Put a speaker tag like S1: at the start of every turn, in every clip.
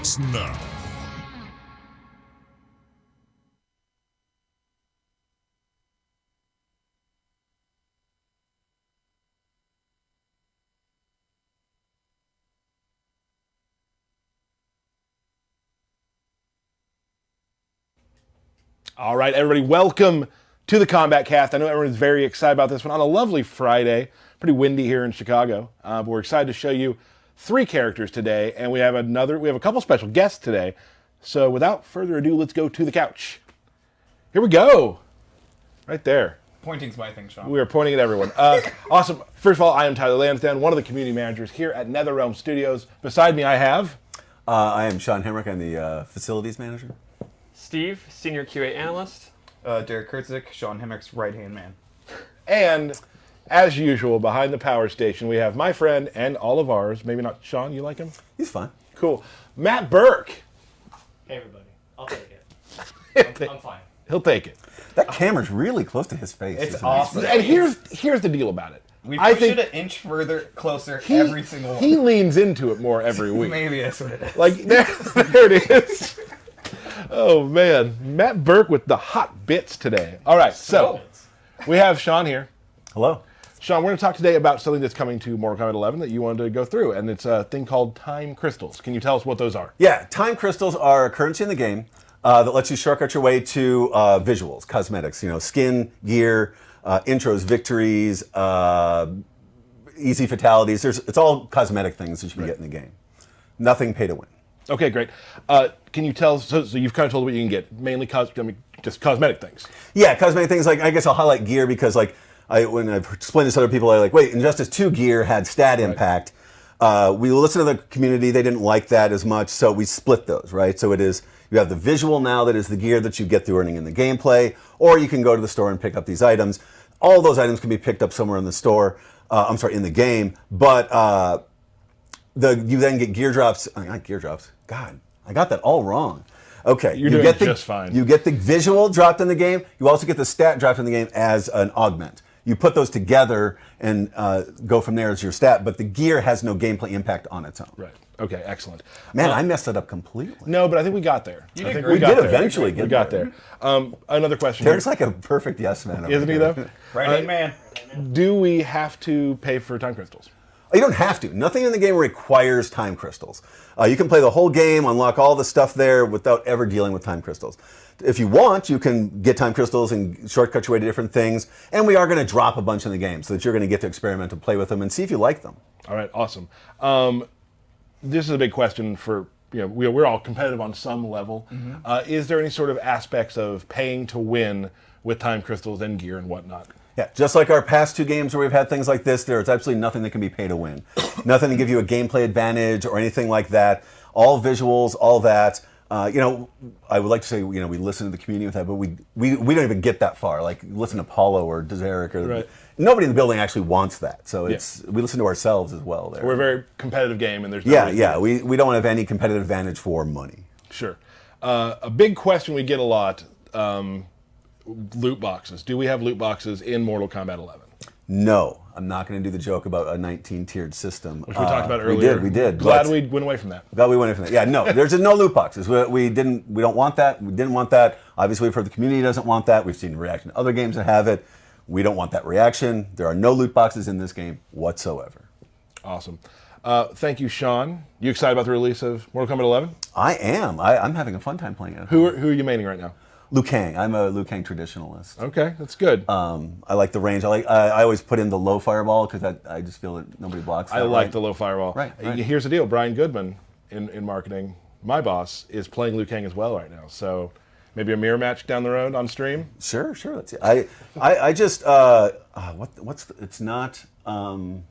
S1: starts now.
S2: All right, everybody, welcome to the Kombat Kast. I know everyone's very excited about this one on a lovely Friday. Pretty windy here in Chicago, but we're excited to show you 3 characters today, and we have a couple special guests today. So without further ado, let's go to the couch. Here we go. Right there.
S3: Pointing's my thing, Sean.
S2: We are pointing at everyone. Awesome. First of all, I am Tyler Lansdowne, one of the community managers here at Netherrealm Studios. Beside me, I have...
S4: I am Sean Hemrick. I'm the facilities manager.
S5: Steve, Senior QA Analyst.
S3: Derek Kurtzik, Sean Hemrick's right-hand man.
S2: And, as usual, behind the power station, we have my friend and all of ours. Maybe not Sean, you like him?
S4: He's fine.
S2: Cool. Matt Burke.
S5: Hey, everybody. I'll take it. I'm fine.
S2: He'll take it.
S4: That camera's really close to his face.
S3: It's
S4: isn't
S3: awesome.
S2: And here's the deal about it.
S3: We
S2: I
S3: push
S2: think
S3: it an inch further, closer every single one.
S2: he leans into it more every week.
S3: Maybe that's what it is.
S2: Like, there it is. Oh, man. Matt Burke with the hot bits today. All right, so we have Sean here.
S4: Hello.
S2: Sean, we're going to talk today about something that's coming to Mortal Kombat 11 that you wanted to go through, and it's a thing called time crystals. Can you tell us what those are?
S4: Yeah, time crystals are a currency in the game that lets you shortcut your way to visuals, cosmetics, skin, gear, intros, victories, easy fatalities. It's all cosmetic things that you can get in the game. Nothing pay to win.
S2: Okay, great. Can you tell, so you've kind of told what you can get, mainly just cosmetic things.
S4: Yeah, cosmetic things. Like I guess I'll highlight gear because when I've explained this to other people, wait, Injustice 2 gear had stat impact. We listened to the community, they didn't like that as much, so we split those, right? So you have the visual now that is the gear that you get through earning in the gameplay, or you can go to the store and pick up these items. All those items can be picked up somewhere in the store, in the game, but you then get gear drops, not gear drops, God, I got that all wrong. Okay,
S2: you get just fine.
S4: You get the visual dropped in the game, you also get the stat dropped in the game as an augment. You put those together and go from there as your stat, but the gear has no gameplay impact on its own.
S2: Right. Okay, excellent.
S4: Man, I messed it up completely.
S2: No, but I think we got there.
S3: You did
S2: think
S3: great.
S4: We did eventually get
S2: We got there. Another question.
S4: Derek's like a perfect yes man.
S2: Isn't he, though?
S3: Right-hand man.
S2: Do we have to pay for time crystals?
S4: You don't have to. Nothing in the game requires time crystals. You can play the whole game, unlock all the stuff there without ever dealing with time crystals. If you want, you can get time crystals and shortcut your way to different things. And we are going to drop a bunch in the game so that you're going to get to experiment and play with them and see if you like them.
S2: All right, awesome. This is a big question for, we're all competitive on some level. Mm-hmm. Is there any sort of aspects of paying to win with time crystals and gear and whatnot?
S4: Yeah, just like our past 2 games where we've had things like this, there's absolutely nothing that can be pay to win. Nothing to give you a gameplay advantage or anything like that. All visuals, all that. I would like to say, we listen to the community with that, but we don't even get that far. Like, listen to Paulo or Derek or
S2: right.
S4: Nobody in the building actually wants that. So we listen to ourselves as well there.
S2: We're a very competitive game, and there's no
S4: we don't have any competitive advantage for money.
S2: Sure. A big question we get a lot, loot boxes. Do we have loot boxes in Mortal Kombat 11?
S4: No, I'm not going to do the joke about a 19-tiered system.
S2: Which we talked about earlier.
S4: We did.
S2: Glad we went away from that.
S4: Glad we went away from that. Yeah, no, there's no loot boxes. We don't want that. We didn't want that. Obviously, we've heard the community doesn't want that. We've seen the reaction to other games that have it. We don't want that reaction. There are no loot boxes in this game whatsoever.
S2: Awesome. Thank you, Sean. You excited about the release of Mortal Kombat 11?
S4: I am. I'm having a fun time playing it.
S2: Who are you maining right now?
S4: Liu Kang. I'm a Liu Kang traditionalist.
S2: Okay, that's good.
S4: I like the range. I always put in the low fireball because I just feel that nobody blocks that.
S2: I like the low fireball.
S4: Right.
S2: Here's the deal. Brian Goodman in marketing, my boss, is playing Liu Kang as well right now. So maybe a mirror match down the road on stream?
S4: Sure. Let's see. I just it's not. I'm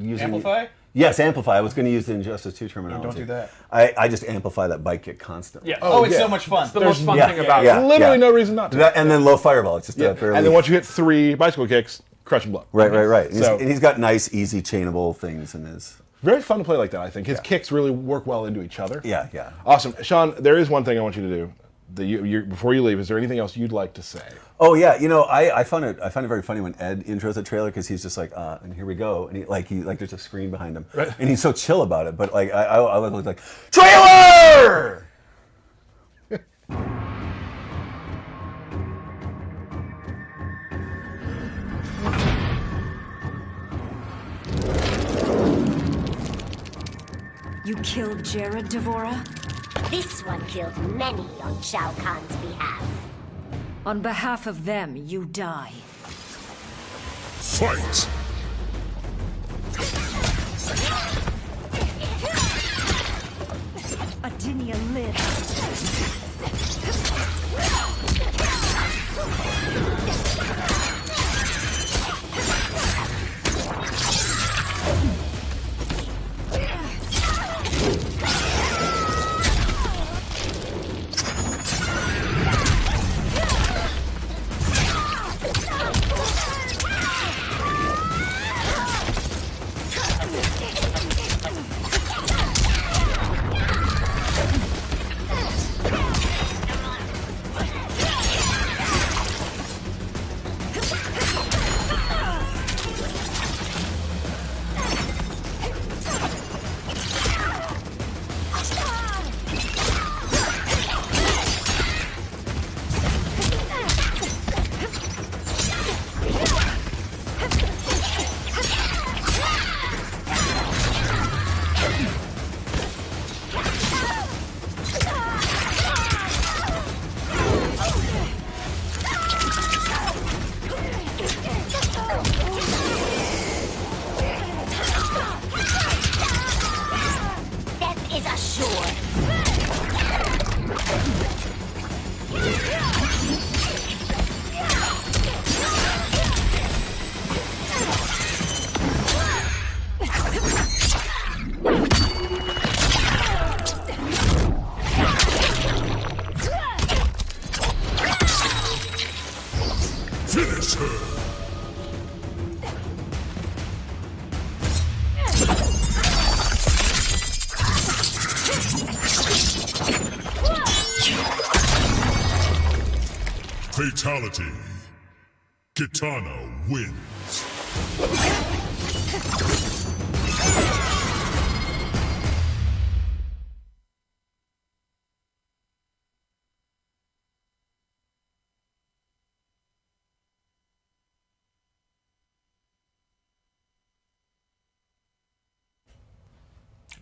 S4: using
S3: Amplify?
S4: Yes, amplify. I was going to use the Injustice 2 terminology.
S3: Don't do that.
S4: I just amplify that bike kick constantly.
S5: Yeah.
S3: It's so much fun.
S5: It's the most fun thing about it.
S2: Literally no reason not to.
S4: And then low fireball. It's just a fairly...
S2: And then once you hit 3 bicycle kicks, crush and blow.
S4: Right.
S2: So,
S4: and he's got nice, easy, chainable things in his...
S2: Very fun to play like that, I think. His kicks really work well into each other.
S4: Yeah.
S2: Awesome. Sean, there is one thing I want you to do. before you leave, is there anything else you'd like to say?
S4: Oh yeah, I found it very funny when Ed intros the trailer because he's just like, and here we go, and he there's a screen behind him,
S2: right.
S4: And he's so chill about it. But like I was like, trailer.
S1: You killed Jared, Dvorah?
S6: This one killed many on Shao Kahn's behalf.
S1: On behalf of them, you die.
S7: Fight!
S1: Adinia lives.
S7: Finish her! Fatality. Kitana wins.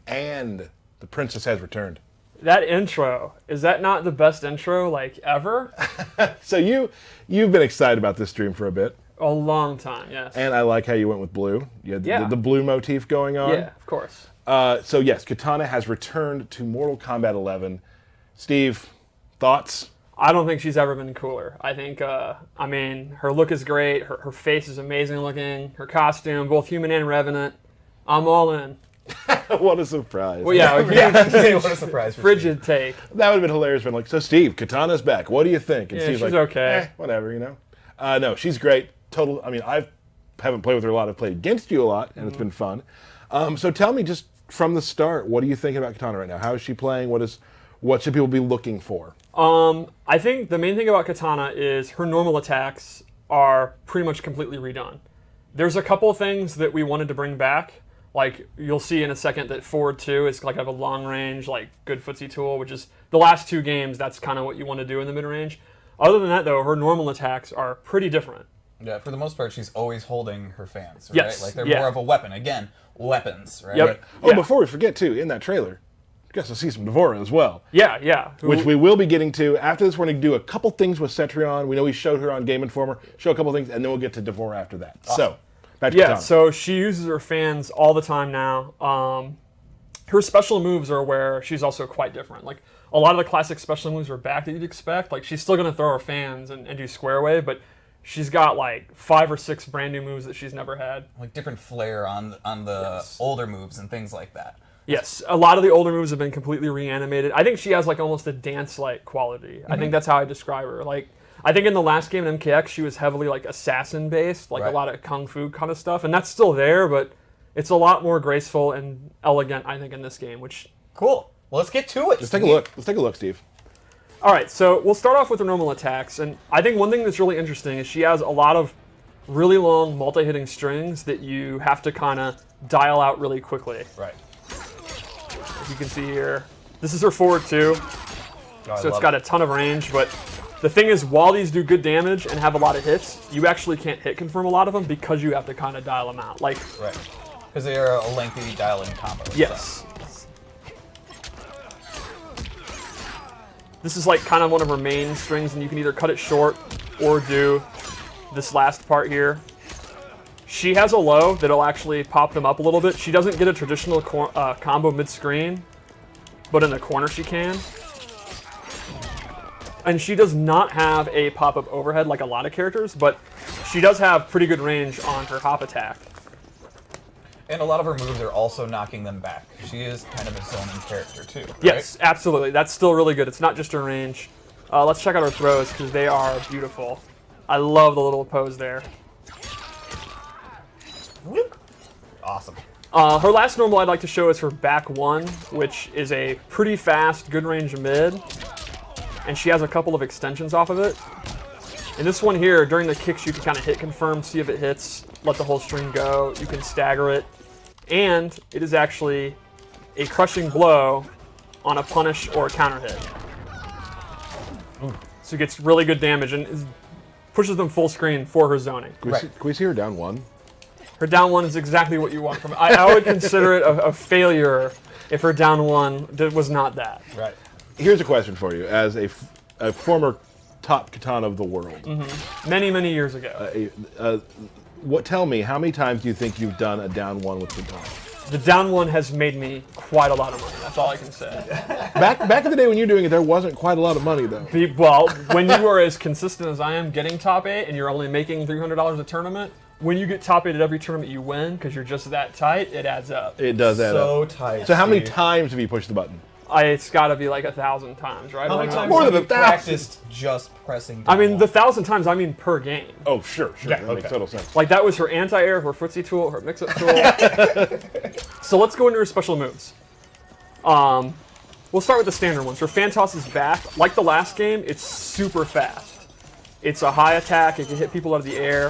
S2: And the princess has returned.
S8: That intro, is that not the best intro, like, ever?
S2: So you've been excited about this stream for a bit.
S8: A long time, yes.
S2: And I like how you went with blue. You had the blue motif going on.
S8: Yeah, of course.
S2: So yes, Katana has returned to Mortal Kombat 11. Steve, thoughts?
S8: I don't think she's ever been cooler. I think, I mean, her look is great. Her face is amazing looking. Her costume, both human and revenant. I'm all in.
S2: What a surprise.
S8: Well, yeah.
S3: What a surprise. For
S8: Frigid take.
S2: That would have been hilarious. Been like, so Steve, Katana's back. What do you think? And
S8: Yeah,
S2: Steve's
S8: she's
S2: like,
S8: okay.
S2: Whatever, you know. No, she's great. Total. I mean, I haven't played with her a lot. I've played against you a lot, and it's been fun. So tell me, just from the start, what are you thinking about Katana right now? How is she playing? What should people be looking for?
S8: I think the main thing about Katana is her normal attacks are pretty much completely redone. There's a couple things that we wanted to bring back. Like, you'll see in a second that forward 2 is like a long range, like, good footsie tool, which is the last 2 games, that's kind of what you want to do in the mid-range. Other than that, though, her normal attacks are pretty different.
S3: Yeah, for the most part, she's always holding her fans, right?
S8: Yes,
S3: Like, they're
S8: yeah.
S3: more of a weapon. Again, weapons, right?
S8: Yep.
S2: Oh,
S8: Yeah.
S2: before we forget, too, in that trailer, you guys will see some Dvorah as well.
S8: Yeah.
S2: Which we will be getting to. After this, we're going to do a couple things with Cetrion. We know we showed her on Game Informer. Show a couple things, and then we'll get to Devorah after that.
S3: Awesome.
S2: So, back to
S8: Yeah,
S2: Katana.
S8: so she uses her fans all the time now. Her special moves are where she's also quite different. Like, a lot of the classic special moves are back that you'd expect. Like, she's still going to throw her fans and do square wave, but she's got, like, 5 or 6 brand new moves that she's never had.
S3: Like different flair on the older moves and things like that.
S8: Yes, a lot of the older moves have been completely reanimated. I think she has, like, almost a dance-like quality. I think that's how I describe her. Like, I think in the last game in MKX, she was heavily, like, assassin-based, like
S3: Right.
S8: a lot of kung fu kind of stuff, and that's still there, but it's a lot more graceful and elegant, I think, in this game, which...
S3: Cool. Well, let's get to it.
S2: Let's take a look. Let's take a look, Steve.
S8: All right, so we'll start off with her normal attacks, and I think one thing that's really interesting is she has a lot of really long multi-hitting strings that you have to kind of dial out really quickly.
S3: Right.
S8: As you can see here, this is her forward two, so it's got a ton of range, but the thing is, while these do good damage and have a lot of hits, you actually can't hit confirm a lot of them because you have to kind of dial them out. Like,
S3: Right. Because they are a lengthy dial-in combo.
S8: yes. This is like kind of one of her main strings, and you can either cut it short or do this last part here. She has a low that'll actually pop them up a little bit. She doesn't get a traditional combo mid-screen, but in the corner she can. And she does not have a pop-up overhead like a lot of characters, but she does have pretty good range on her hop attack.
S3: And a lot of her moves are also knocking them back. She is kind of a zoning character too. Right?
S8: Yes, absolutely. That's still really good. It's not just her range. Let's check out her throws because they are beautiful. I love the little pose there.
S3: Awesome.
S8: Her last normal I'd like to show is her back one, which is a pretty fast, good range mid. And she has a couple of extensions off of it. In this one here, during the kicks, you can kind of hit confirm, see if it hits, let the whole string go. You can stagger it. And it is actually a crushing blow on a punish or a counter hit. So it gets really good damage and pushes them full screen for her zoning.
S2: Can we see her down one?
S8: Her down one is exactly what you want from it. I would consider it a failure if her down one was not that.
S3: Right.
S2: Here's a question for you, as a former top katana of the world.
S8: Many, many years ago.
S2: Tell me, how many times do you think you've done a down one with katana?
S8: The down one has made me quite a lot of money. That's all I can say.
S2: Back in the day when you were doing it, there wasn't quite a lot of money, though.
S8: Well, when you are as consistent as I am getting top 8 and you're only making $300 a tournament, when you get top 8 at every tournament you win because you're just that tight, it adds up.
S2: It does add up.
S3: So tight.
S2: So how many times have you pushed the button?
S8: It's got to be like 1,000 times, right?
S3: How many times
S2: More
S3: have
S2: than
S3: you
S2: 1,000?
S3: practiced just pressing down
S8: I mean,
S3: one?
S8: the 1,000 times, I mean per game.
S2: Oh, sure.
S3: Yeah,
S2: That makes total sense.
S8: Like, that was her anti-air, her footsie tool, her mix-up tool. So let's go into her special moves. We'll start with the standard ones. Her fan toss is back. Like the last game, it's super fast. It's a high attack. It can hit people out of the air.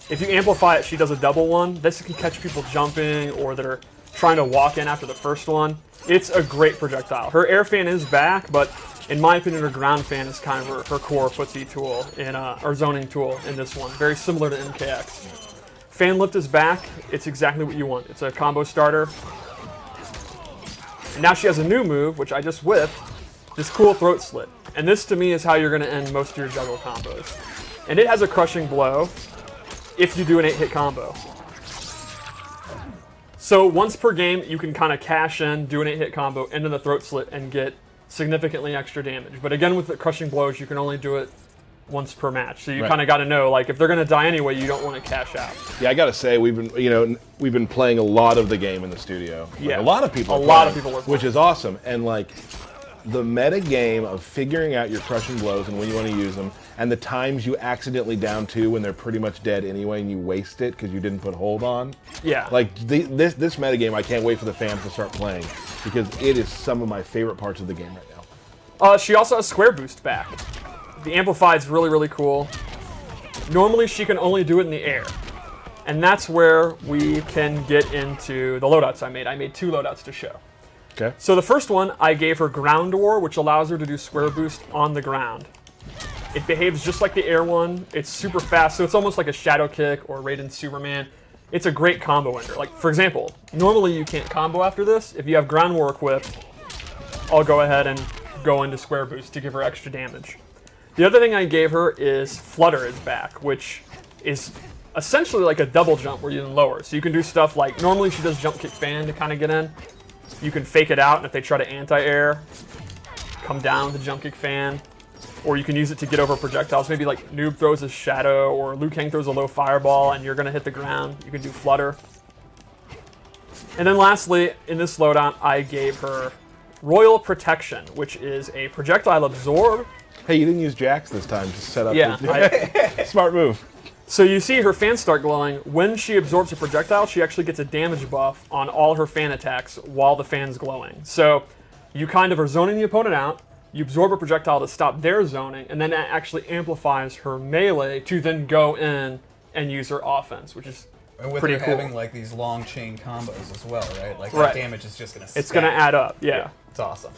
S8: If you amplify it, she does a double one. This can catch people jumping or that are trying to walk in after the first one. It's a great projectile. Her air fan is back, but in my opinion, her ground fan is kind of her core footsie tool, or zoning tool in this one. Very similar to MKX. Fan lift is back. It's exactly what you want. It's a combo starter. And now she has a new move, which I just whipped, this cool throat slit. And this, to me, is how you're going to end most of your juggle combos. And it has a crushing blow if you do an 8-hit combo. So once per game, you can kind of cash in, do an 8-hit combo, into the throat slit, and get significantly extra damage. But again, with the crushing blows, you can only do it once per match. So you kind of got to know, like, if they're going to die anyway, you don't want to cash out.
S2: Yeah, I got to say, we've been playing a lot of the game in the studio. Like,
S8: Yeah.
S2: a lot of people.
S8: A lot of people are playing.
S2: which is awesome. And like the meta game of figuring out your crushing blows and when you want to use them, and the times you accidentally down two when they're pretty much dead anyway, and you waste it because you didn't put hold on.
S8: Yeah.
S2: Like this meta game, I can't wait for the fans to start playing because it is some of my favorite parts of the game right now.
S8: She also has square boost back. The amplify is really, really cool. Normally, she can only do it in the air. And that's where we can get into the loadouts I made. I made 2 loadouts to show.
S2: Okay.
S8: So the first one, I gave her ground war, which allows her to do square boost on the ground. It behaves just like the air one. It's super fast, so it's almost like a shadow kick or Raiden Superman. It's a great combo ender. Like, for example, normally you can't combo after this. If you have ground war equipped, I'll go ahead and go into square boost to give her extra damage. The other thing I gave her is flutter is back, which is essentially like a double jump where you can lower. So you can do stuff like, normally she does jump kick fan to kind of get in. You can fake it out, and if they try to anti-air, come down with the jump kick fan. Or you can use it to get over projectiles. Maybe like Noob throws a shadow, or Liu Kang throws a low fireball, and you're going to hit the ground. You can do flutter. And then lastly, in this loadout, I gave her Royal Protection, which is a projectile absorb.
S2: Hey, you didn't use Jax this time to set up.
S8: Yeah.
S2: Smart move.
S8: So you see her fans start glowing. When she absorbs a projectile, she actually gets a damage buff on all her fan attacks while the fan's glowing. So you kind of are zoning the opponent out, You absorb a projectile to stop their zoning, and then that actually amplifies her melee to then go in and use her offense, which is
S3: And with
S8: pretty
S3: her
S8: cool.
S3: having like these long chain combos as well, right? Like
S8: Right.
S3: that damage is just gonna.
S8: It's going to add up, yeah.
S3: It's awesome.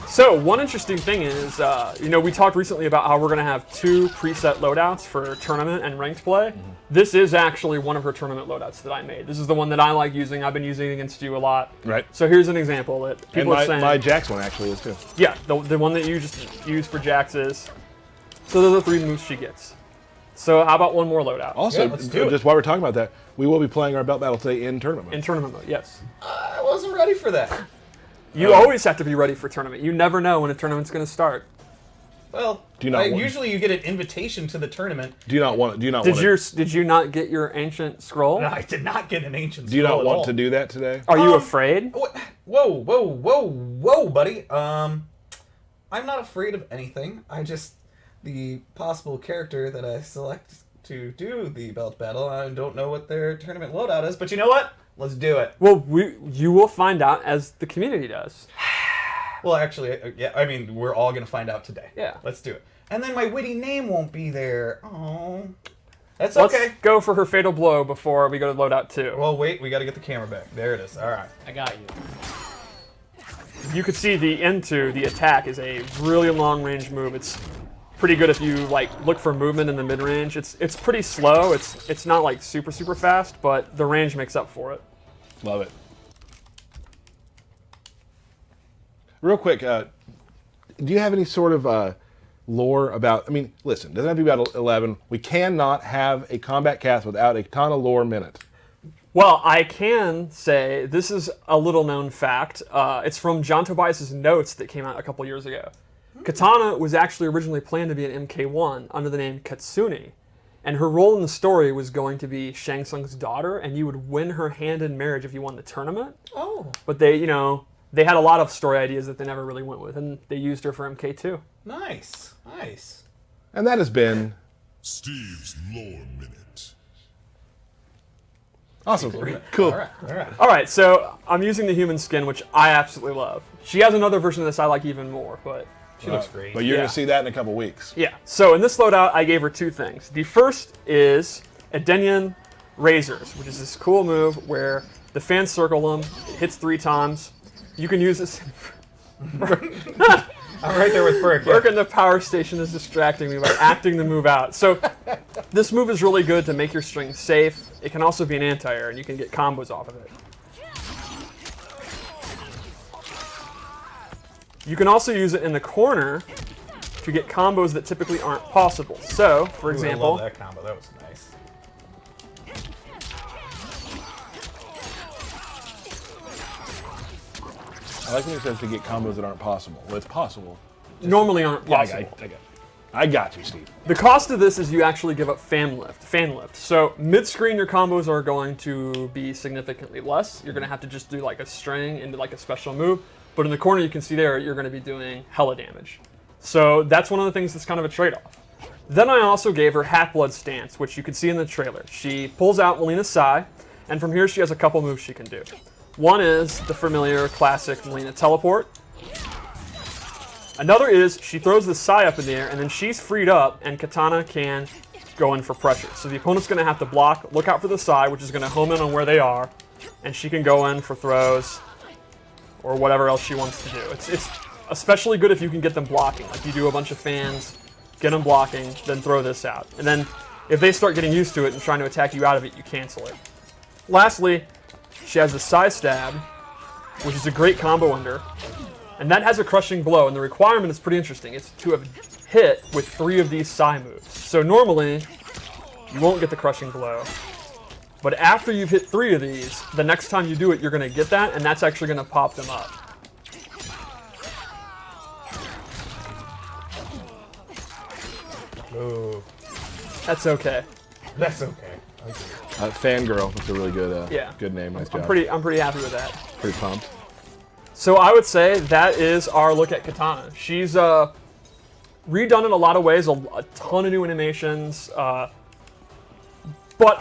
S8: So one interesting thing is, we talked recently about how we're going to have 2 preset loadouts for tournament and ranked play. This is actually one of her tournament loadouts that I made. This is the one that I like using. I've been using it against you a lot.
S2: Right.
S8: So here's an example that
S2: And
S8: people are
S2: my,
S8: saying.
S2: my Jax one actually is too.
S8: Yeah, the one that you just used for Jax is. So those are the 3 moves she gets. So how about one more loadout?
S2: Also,
S3: Yeah, let's do it.
S2: just while we're talking about that, we will be playing our belt battle today in tournament mode.
S8: In tournament mode, yes.
S3: I wasn't ready for that.
S8: You always have to be ready for tournament. You never know when a tournament's going to start.
S3: Well,
S2: Do you not want-
S3: usually you get an invitation to the tournament.
S2: Do you not want? Do you not
S8: Did
S2: want?
S8: did you not get your ancient scroll?
S3: I did not get an ancient.
S2: Do you not
S3: scroll at
S2: want
S3: all.
S2: to do that today?
S8: Are you afraid?
S3: Whoa, buddy. I'm not afraid of anything. The possible character that I select to do the belt battle, I don't know what their tournament loadout is, but you know what? Let's do it.
S8: Well, you will find out as the community does.
S3: Well, actually, yeah, I mean, we're all gonna find out today.
S8: Yeah.
S3: Let's do it. And then my witty name won't be there. Oh, that's
S8: Let's
S3: okay.
S8: go for her fatal blow before we go to loadout 2.
S3: Well, wait, we gotta get the camera back. There it is. All right.
S5: I got you.
S8: You could see the into the attack is a really long range move. It's pretty good if you look for movement in the mid range. It's pretty slow. It's not like super fast, but the range makes up for it.
S2: Love it. Real quick, do you have any sort of lore about? I mean, listen, doesn't have to be about 11. We cannot have a combat cast without a Katana lore minute.
S8: Well, I can say this is a little known fact. It's from John Tobias's notes that came out a couple years ago. Katana was actually originally planned to be an MK1 under the name Katsuni, and her role in the story was going to be Shang Tsung's daughter, and you would win her hand in marriage if you won the tournament.
S3: Oh,
S8: But they had a lot of story ideas that they never really went with, and they used her for MK2.
S3: nice.
S2: And that has been
S7: Steve's lore minute.
S2: awesome. Cool.
S3: All right.
S8: All right, so I'm using the human skin, which I absolutely love. She has another version of this I like even more, but
S3: She looks great.
S2: But you're
S8: Yeah.
S2: going to see that in a couple weeks.
S8: yeah. So in this loadout, I gave her 2 things. The first is Edenian Razors, which is this cool move where the fans circle them, it hits 3 times. You can use this.
S3: I'm right there with Burke.
S8: Burke in the power station is distracting me by acting the move out. So this move is really good to make your string safe. It can also be an anti-air, and you can get combos off of it. You can also use it in the corner to get combos that typically aren't possible. So, for
S3: Ooh, I
S8: example,
S3: love that combo. That was nice.
S2: I like when he says to get combos that aren't possible. Well, it's possible.
S8: normally aren't
S2: Yeah,
S8: possible.
S2: I got you, Steve.
S8: The cost of this is you actually give up fan lift. So mid-screen, your combos are going to be significantly less. You're going to have to just do like a string into like a special move. But in the corner, you can see there, you're going to be doing hella damage. So that's one of the things that's kind of a trade-off. Then I also gave her Half-Blood Stance, which you can see in the trailer. She pulls out Melina's Sai, and from here she has a couple moves she can do. One is the familiar classic Melina Teleport. Another is she throws the Sai up in the air, and then she's freed up, and Katana can go in for pressure. So the opponent's going to have to block, look out for the Sai, which is going to home in on where they are, and she can go in for throws or whatever else she wants to do. It's especially good if you can get them blocking. Like you do a bunch of fans, get them blocking, then throw this out. And then if they start getting used to it and trying to attack you out of it, you cancel it. Lastly, she has the Sai Stab, which is a great combo under. And that has a crushing blow, and the requirement is pretty interesting. It's to have hit with 3 of these Sai moves. So normally, you won't get the crushing blow. But after you've hit 3 of these, the next time you do it, you're going to get that, and that's actually going to pop them up.
S3: Ooh,
S8: That's okay.
S3: that's okay.
S2: Fangirl. That's a really good,
S8: Yeah.
S2: good name. Nice
S8: I'm
S2: job.
S8: pretty happy with that.
S2: Pretty pumped.
S8: So I would say that is our look at Katana. She's redone in a lot of ways, a ton of new animations. But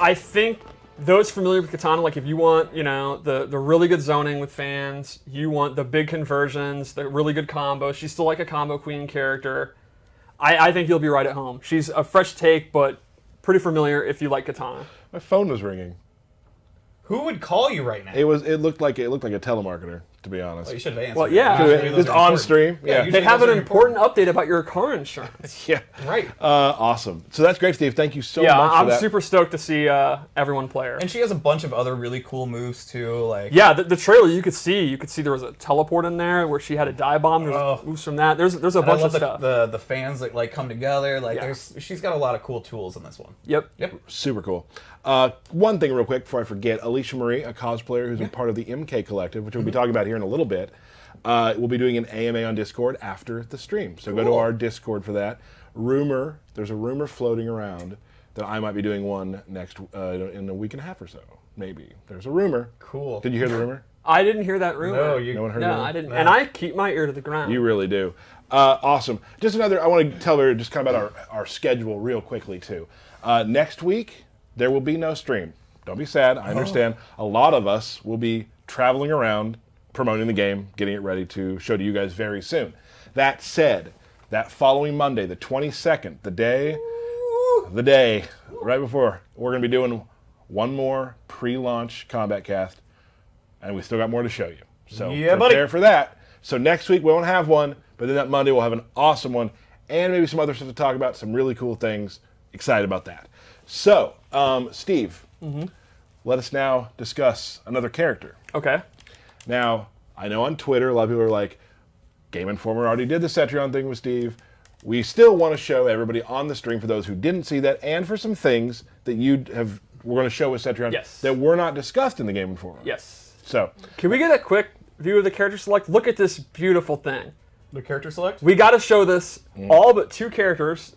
S8: I think those familiar with Katana, like if you want, the really good zoning with fans, you want the big conversions, the really good combos. She's still like a combo queen character. I think you'll be right at home. She's a fresh take, but pretty familiar if you like Katana.
S2: My phone was ringing.
S3: Who would call you right now?
S2: It looked like a telemarketer, to be honest.
S3: Well, you should have answered.
S8: Well, yeah.
S2: Just on stream. Yeah.
S3: usually
S8: They have
S3: those
S8: an
S3: are
S8: important update about your car insurance.
S2: Yeah.
S3: Right.
S2: Awesome. So that's great, Steve. Thank you so
S8: Yeah,
S2: much for
S8: I'm
S2: that.
S8: super stoked to see everyone play her.
S3: And she has a bunch of other really cool moves too. Like
S8: Yeah, the trailer you could see there was a teleport in there where she had a dive bomb. There's moves from that. There's a
S3: and I
S8: bunch
S3: love
S8: of stuff.
S3: the fans that like come together. Like she's got a lot of cool tools in this one.
S8: Yep.
S2: Super cool. One thing real quick before I forget, Alicia Marie, a cosplayer who's a part of the MK Collective, which we'll be talking about here in a little bit, we'll be doing an AMA on Discord after the stream. So go to our Discord for that. There's a rumor floating around that I might be doing one next in a week and a half or so. Maybe. There's a rumor.
S3: Cool.
S2: Did you hear the rumor?
S8: I didn't hear that rumor.
S2: No one heard the rumor?
S8: I didn't. And I keep my ear to the ground.
S2: You really do. Awesome. I want to tell everybody just kind of about our schedule real quickly too. Next week, there will be no stream. Don't be sad. I understand. A lot of us will be traveling around, promoting the game, getting it ready to show to you guys very soon. That said, that following Monday, the 22nd, the day right before, we're going to be doing one more pre-launch Kombat Cast, and we still got more to show you. So prepare for that. So next week we won't have one, but then that Monday we'll have an awesome one, and maybe some other stuff to talk about, some really cool things. Excited about that. So, Steve, let us now discuss another character.
S8: Okay.
S2: Now, I know on Twitter, a lot of people are like, Game Informer already did the Cetrion thing with Steve. We still want to show everybody on the stream, for those who didn't see that, and for some things that we're going to show with Cetrion that were not discussed in the Game Informer.
S8: Yes.
S2: So,
S8: can we get a quick view of the character select? Look at this beautiful thing.
S3: The character select?
S8: We got to show this all but 2 characters.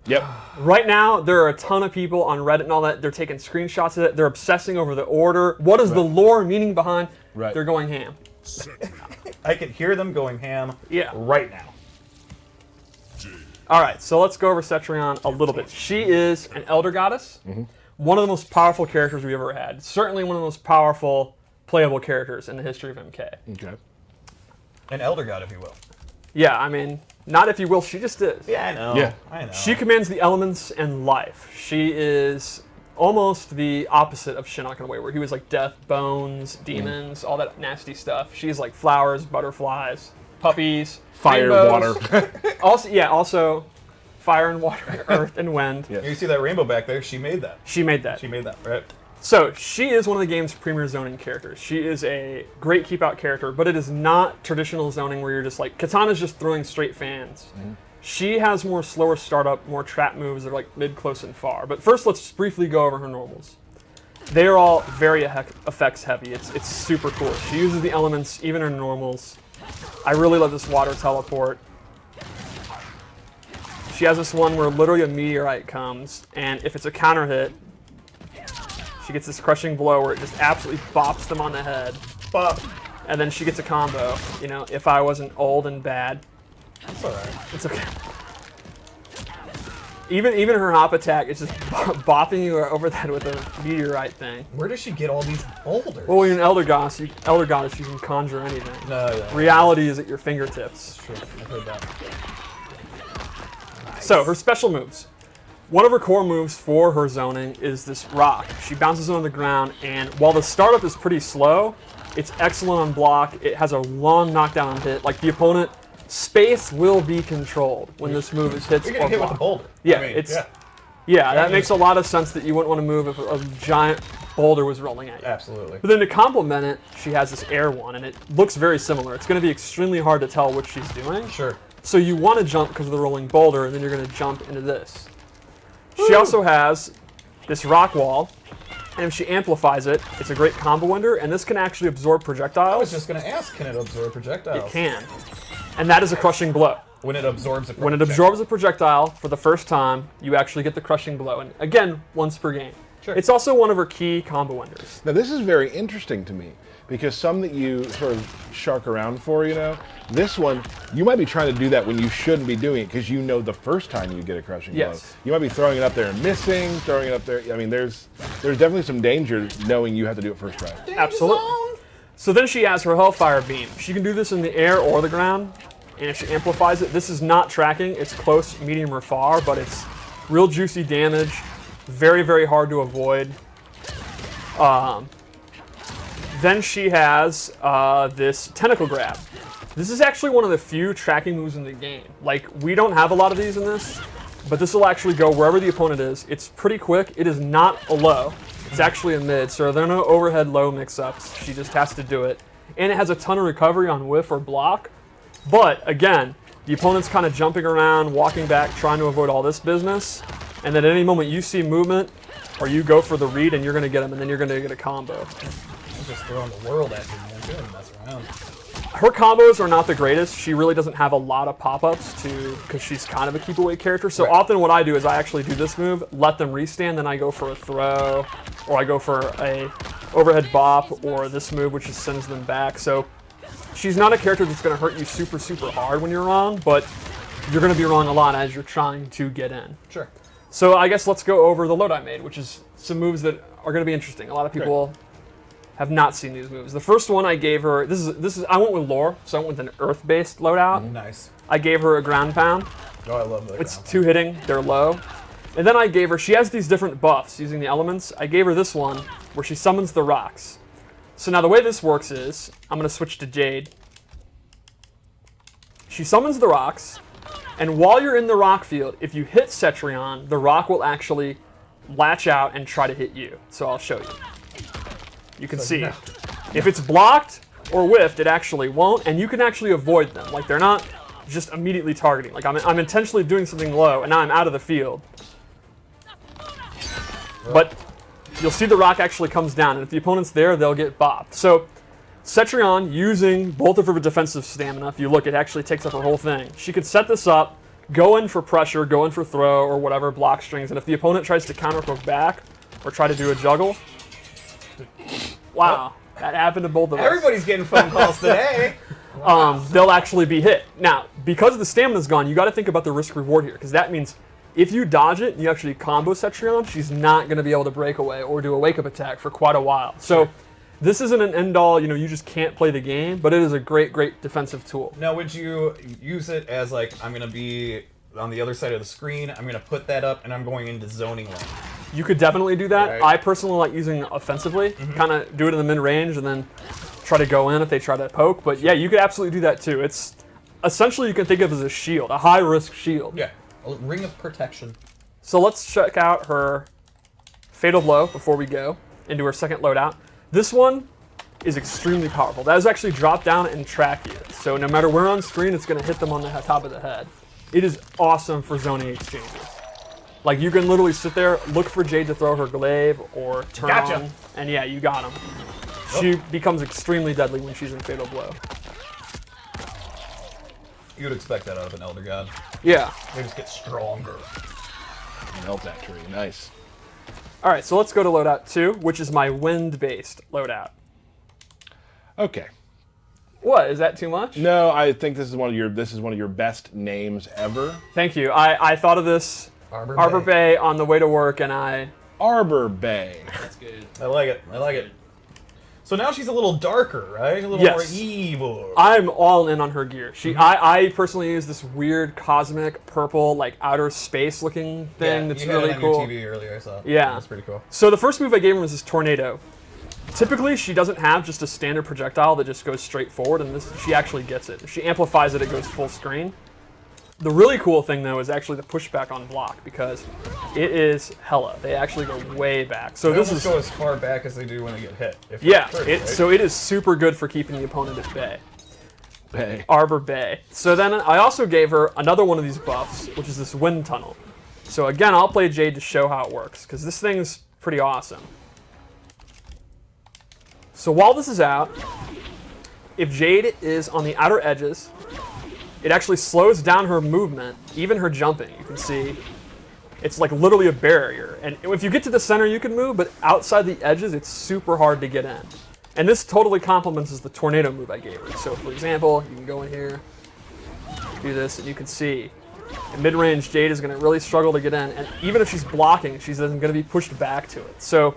S2: Yep.
S8: Right now, there are a ton of people on Reddit and all that. They're taking screenshots of it. They're obsessing over the order. What is the lore meaning behind?
S2: Right.
S8: They're going ham.
S3: I can hear them going ham right now.
S8: All right, so let's go over Cetrion a little bit. She is an elder goddess. One of the most powerful characters we've ever had. Certainly one of the most powerful playable characters in the history of MK.
S2: Okay.
S3: An elder god, if you will.
S8: Yeah, I mean, not if you will, she just is.
S3: Yeah, I know.
S2: Yeah.
S3: I know.
S8: She commands the elements and life. She is almost the opposite of Shinnok in a way, where he was like death, bones, demons, all that nasty stuff. She's like flowers, butterflies, puppies,
S2: Fire,
S8: rainbows.
S2: water.
S8: also fire and water, earth and wind.
S2: Yes.
S3: You see that rainbow back there? She made that.
S8: She made that.
S3: She made that, right?
S8: So she is one of the game's premier zoning characters. She is a great keep-out character, but it is not traditional zoning where you're just like, Katana's just throwing straight fans. She has more slower startup, more trap moves that are like mid, close, and far. But first, let's briefly go over her normals. They are all very effects heavy. It's super cool. She uses the elements, even her normals. I really love this water teleport. She has this one where literally a meteorite comes, and if it's a counter hit, she gets this crushing blow where it just absolutely bops them on the head.
S3: Bop.
S8: And then she gets a combo. You know, if I wasn't old and bad.
S3: It's alright.
S8: It's okay. Even her hop attack is just bopping you over the head with a meteorite thing.
S3: Where does she get all these boulders?
S8: Well, when you're an elder goddess, you can conjure anything.
S3: No, yeah.
S8: Reality is at your fingertips.
S3: True. I've heard that. Nice.
S8: So, her special moves. One of her core moves for her zoning is this rock. She bounces on the ground, and while the startup is pretty slow, it's excellent on block. It has a long knockdown on hit. Like, the opponent, space will be controlled when this move is hit.
S3: You're gonna hit with a boulder.
S8: Yeah,
S3: I mean,
S8: that makes a lot of sense that you wouldn't want to move if a giant boulder was rolling at you.
S3: Absolutely.
S8: But then to complement it, she has this air one, and it looks very similar. It's going to be extremely hard to tell what she's doing.
S3: Sure.
S8: So you want to jump because of the rolling boulder, and then you're going to jump into this. She also has this rock wall, and if she amplifies it, it's a great combo ender, and this can actually absorb projectiles.
S3: I was just going to ask, can it absorb projectiles?
S8: It can. And that is a crushing blow.
S3: When it absorbs a projectile.
S8: When it absorbs a projectile for the first time, you actually get the crushing blow. And again, once per game.
S3: Sure.
S8: It's also one of her key combo enders.
S2: Now, this is very interesting to me because some that you sort of shark around for, this one, you might be trying to do that when you shouldn't be doing it because you know the first time you get a crushing blow.
S8: Yes.
S2: You might be throwing it up there and missing, throwing it up there. I mean, there's definitely some danger knowing you have to do it first try.
S8: Absolutely. So then she has her Hellfire Beam. She can do this in the air or the ground, and if she amplifies it, this is not tracking. It's close, medium, or far, but it's real juicy damage, very, very hard to avoid. Then she has this Tentacle Grab. This is actually one of the few tracking moves in the game. Like, we don't have a lot of these in this, but this will actually go wherever the opponent is. It's pretty quick. It is not a low. It's actually a mid, so there are no overhead low mix-ups. She just has to do it. And it has a ton of recovery on whiff or block. But, again, the opponent's kind of jumping around, walking back, trying to avoid all this business. And then at any moment you see movement, or you go for the read and you're going to get them, and then you're going to get a combo.
S3: I'm just throwing the world at you, man. She doesn't mess around.
S8: Her combos are not the greatest. She really doesn't have a lot of pop-ups because she's kind of a keep away character. So often what I do is I actually do this move, let them restand, then I go for a throw, or I go for a overhead bop, or this move which just sends them back. So she's not a character that's going to hurt you super, super hard when you're wrong, but you're going to be wrong a lot as you're trying to get in.
S3: Sure.
S8: So I guess let's go over the load I made, which is some moves that are going to be interesting. A lot of people have not seen these moves. The first one I gave her, this is I went with lore, so I went with an earth-based loadout.
S3: Nice.
S8: I gave her a ground pound.
S3: Oh, I love that.
S8: It's 2 hitting, they're low. And then I gave her, she has these different buffs using the elements. I gave her this one where she summons the rocks. So now the way this works is, I'm going to switch to Jade. She summons the rocks, and while you're in the rock field, if you hit Cetrion, the rock will actually latch out and try to hit you. So I'll show you. You can see, if it's blocked or whiffed, it actually won't, and you can actually avoid them. Like, they're not just immediately targeting. Like, I'm intentionally doing something low, and now I'm out of the field. But you'll see the rock actually comes down, and if the opponent's there, they'll get bopped. So Cetrion, using both of her defensive stamina, if you look, it actually takes up her whole thing. She could set this up, go in for pressure, go in for throw, or whatever, block strings, and if the opponent tries to counterpoke back, or try to do a juggle, wow, that happened to both of us.
S3: Everybody's getting phone calls today.
S8: They'll actually be hit. Now, because the stamina's gone, you got to think about the risk-reward here, because that means if you dodge it and you actually combo Cetrion, she's not going to be able to break away or do a wake-up attack for quite a while. So this isn't an end-all, you just can't play the game, but it is a great, great defensive tool.
S3: Now, would you use it as, like, I'm going to be on the other side of the screen, I'm going to put that up, and I'm going into zoning lane?
S8: You could definitely do that.
S3: Right.
S8: I personally like using it offensively, kind of do it in the mid-range and then try to go in if they try to poke. But yeah, you could absolutely do that too. It's essentially you can think of it as a shield, a high-risk shield.
S3: Yeah, a ring of protection.
S8: So let's check out her Fatal Blow before we go into her second loadout. This one is extremely powerful. That is actually drop down and track you. So no matter where on screen, it's going to hit them on the top of the head. It is awesome for zoning exchanges. Like, you can literally sit there, look for Jade to throw her glaive or turn on, and yeah, you got him. She becomes extremely deadly when she's in Fatal Blow.
S3: You would expect that out of an Elder God.
S8: Yeah.
S3: They just get stronger.
S2: Melt that tree. Nice.
S8: All right, so let's go to loadout 2, which is my wind-based loadout.
S2: Okay.
S8: What, is that too much?
S2: No, I think this is one of your best names ever.
S8: Thank you. I thought of this Arbor Bay on the way to work, and
S2: Arbor Bay.
S5: That's good.
S3: I like it. I like it. So now she's a little darker, right? A little more evil.
S8: I'm all in on her gear. I personally use this weird cosmic purple, like outer space looking thing that's really cool.
S3: You had it on your TV earlier, I saw.
S8: Yeah.
S3: That's pretty cool.
S8: So the first move I gave her was this tornado. Typically, she doesn't have just a standard projectile that just goes straight forward, and she actually gets it. If she amplifies it, it goes full screen. The really cool thing, though, is actually the pushback on block, because it is hella. They actually go way back. So
S3: They
S8: this
S3: almost
S8: is
S3: go as far back as they do when they get hit. If
S8: yeah. So it is super good for keeping the opponent at bay.
S2: Bay.
S8: Arbor Bay. So then I also gave her another one of these buffs, which is this wind tunnel. So again, I'll play Jade to show how it works, because this thing's pretty awesome. So while this is out, if Jade is on the outer edges, it actually slows down her movement, even her jumping. You can see it's like literally a barrier. And if you get to the center, you can move, but outside the edges, it's super hard to get in. And this totally complements the tornado move I gave her. So for example, you can go in here, do this, and you can see in mid-range, Jade is going to really struggle to get in. And even if she's blocking, she's going to be pushed back to it. So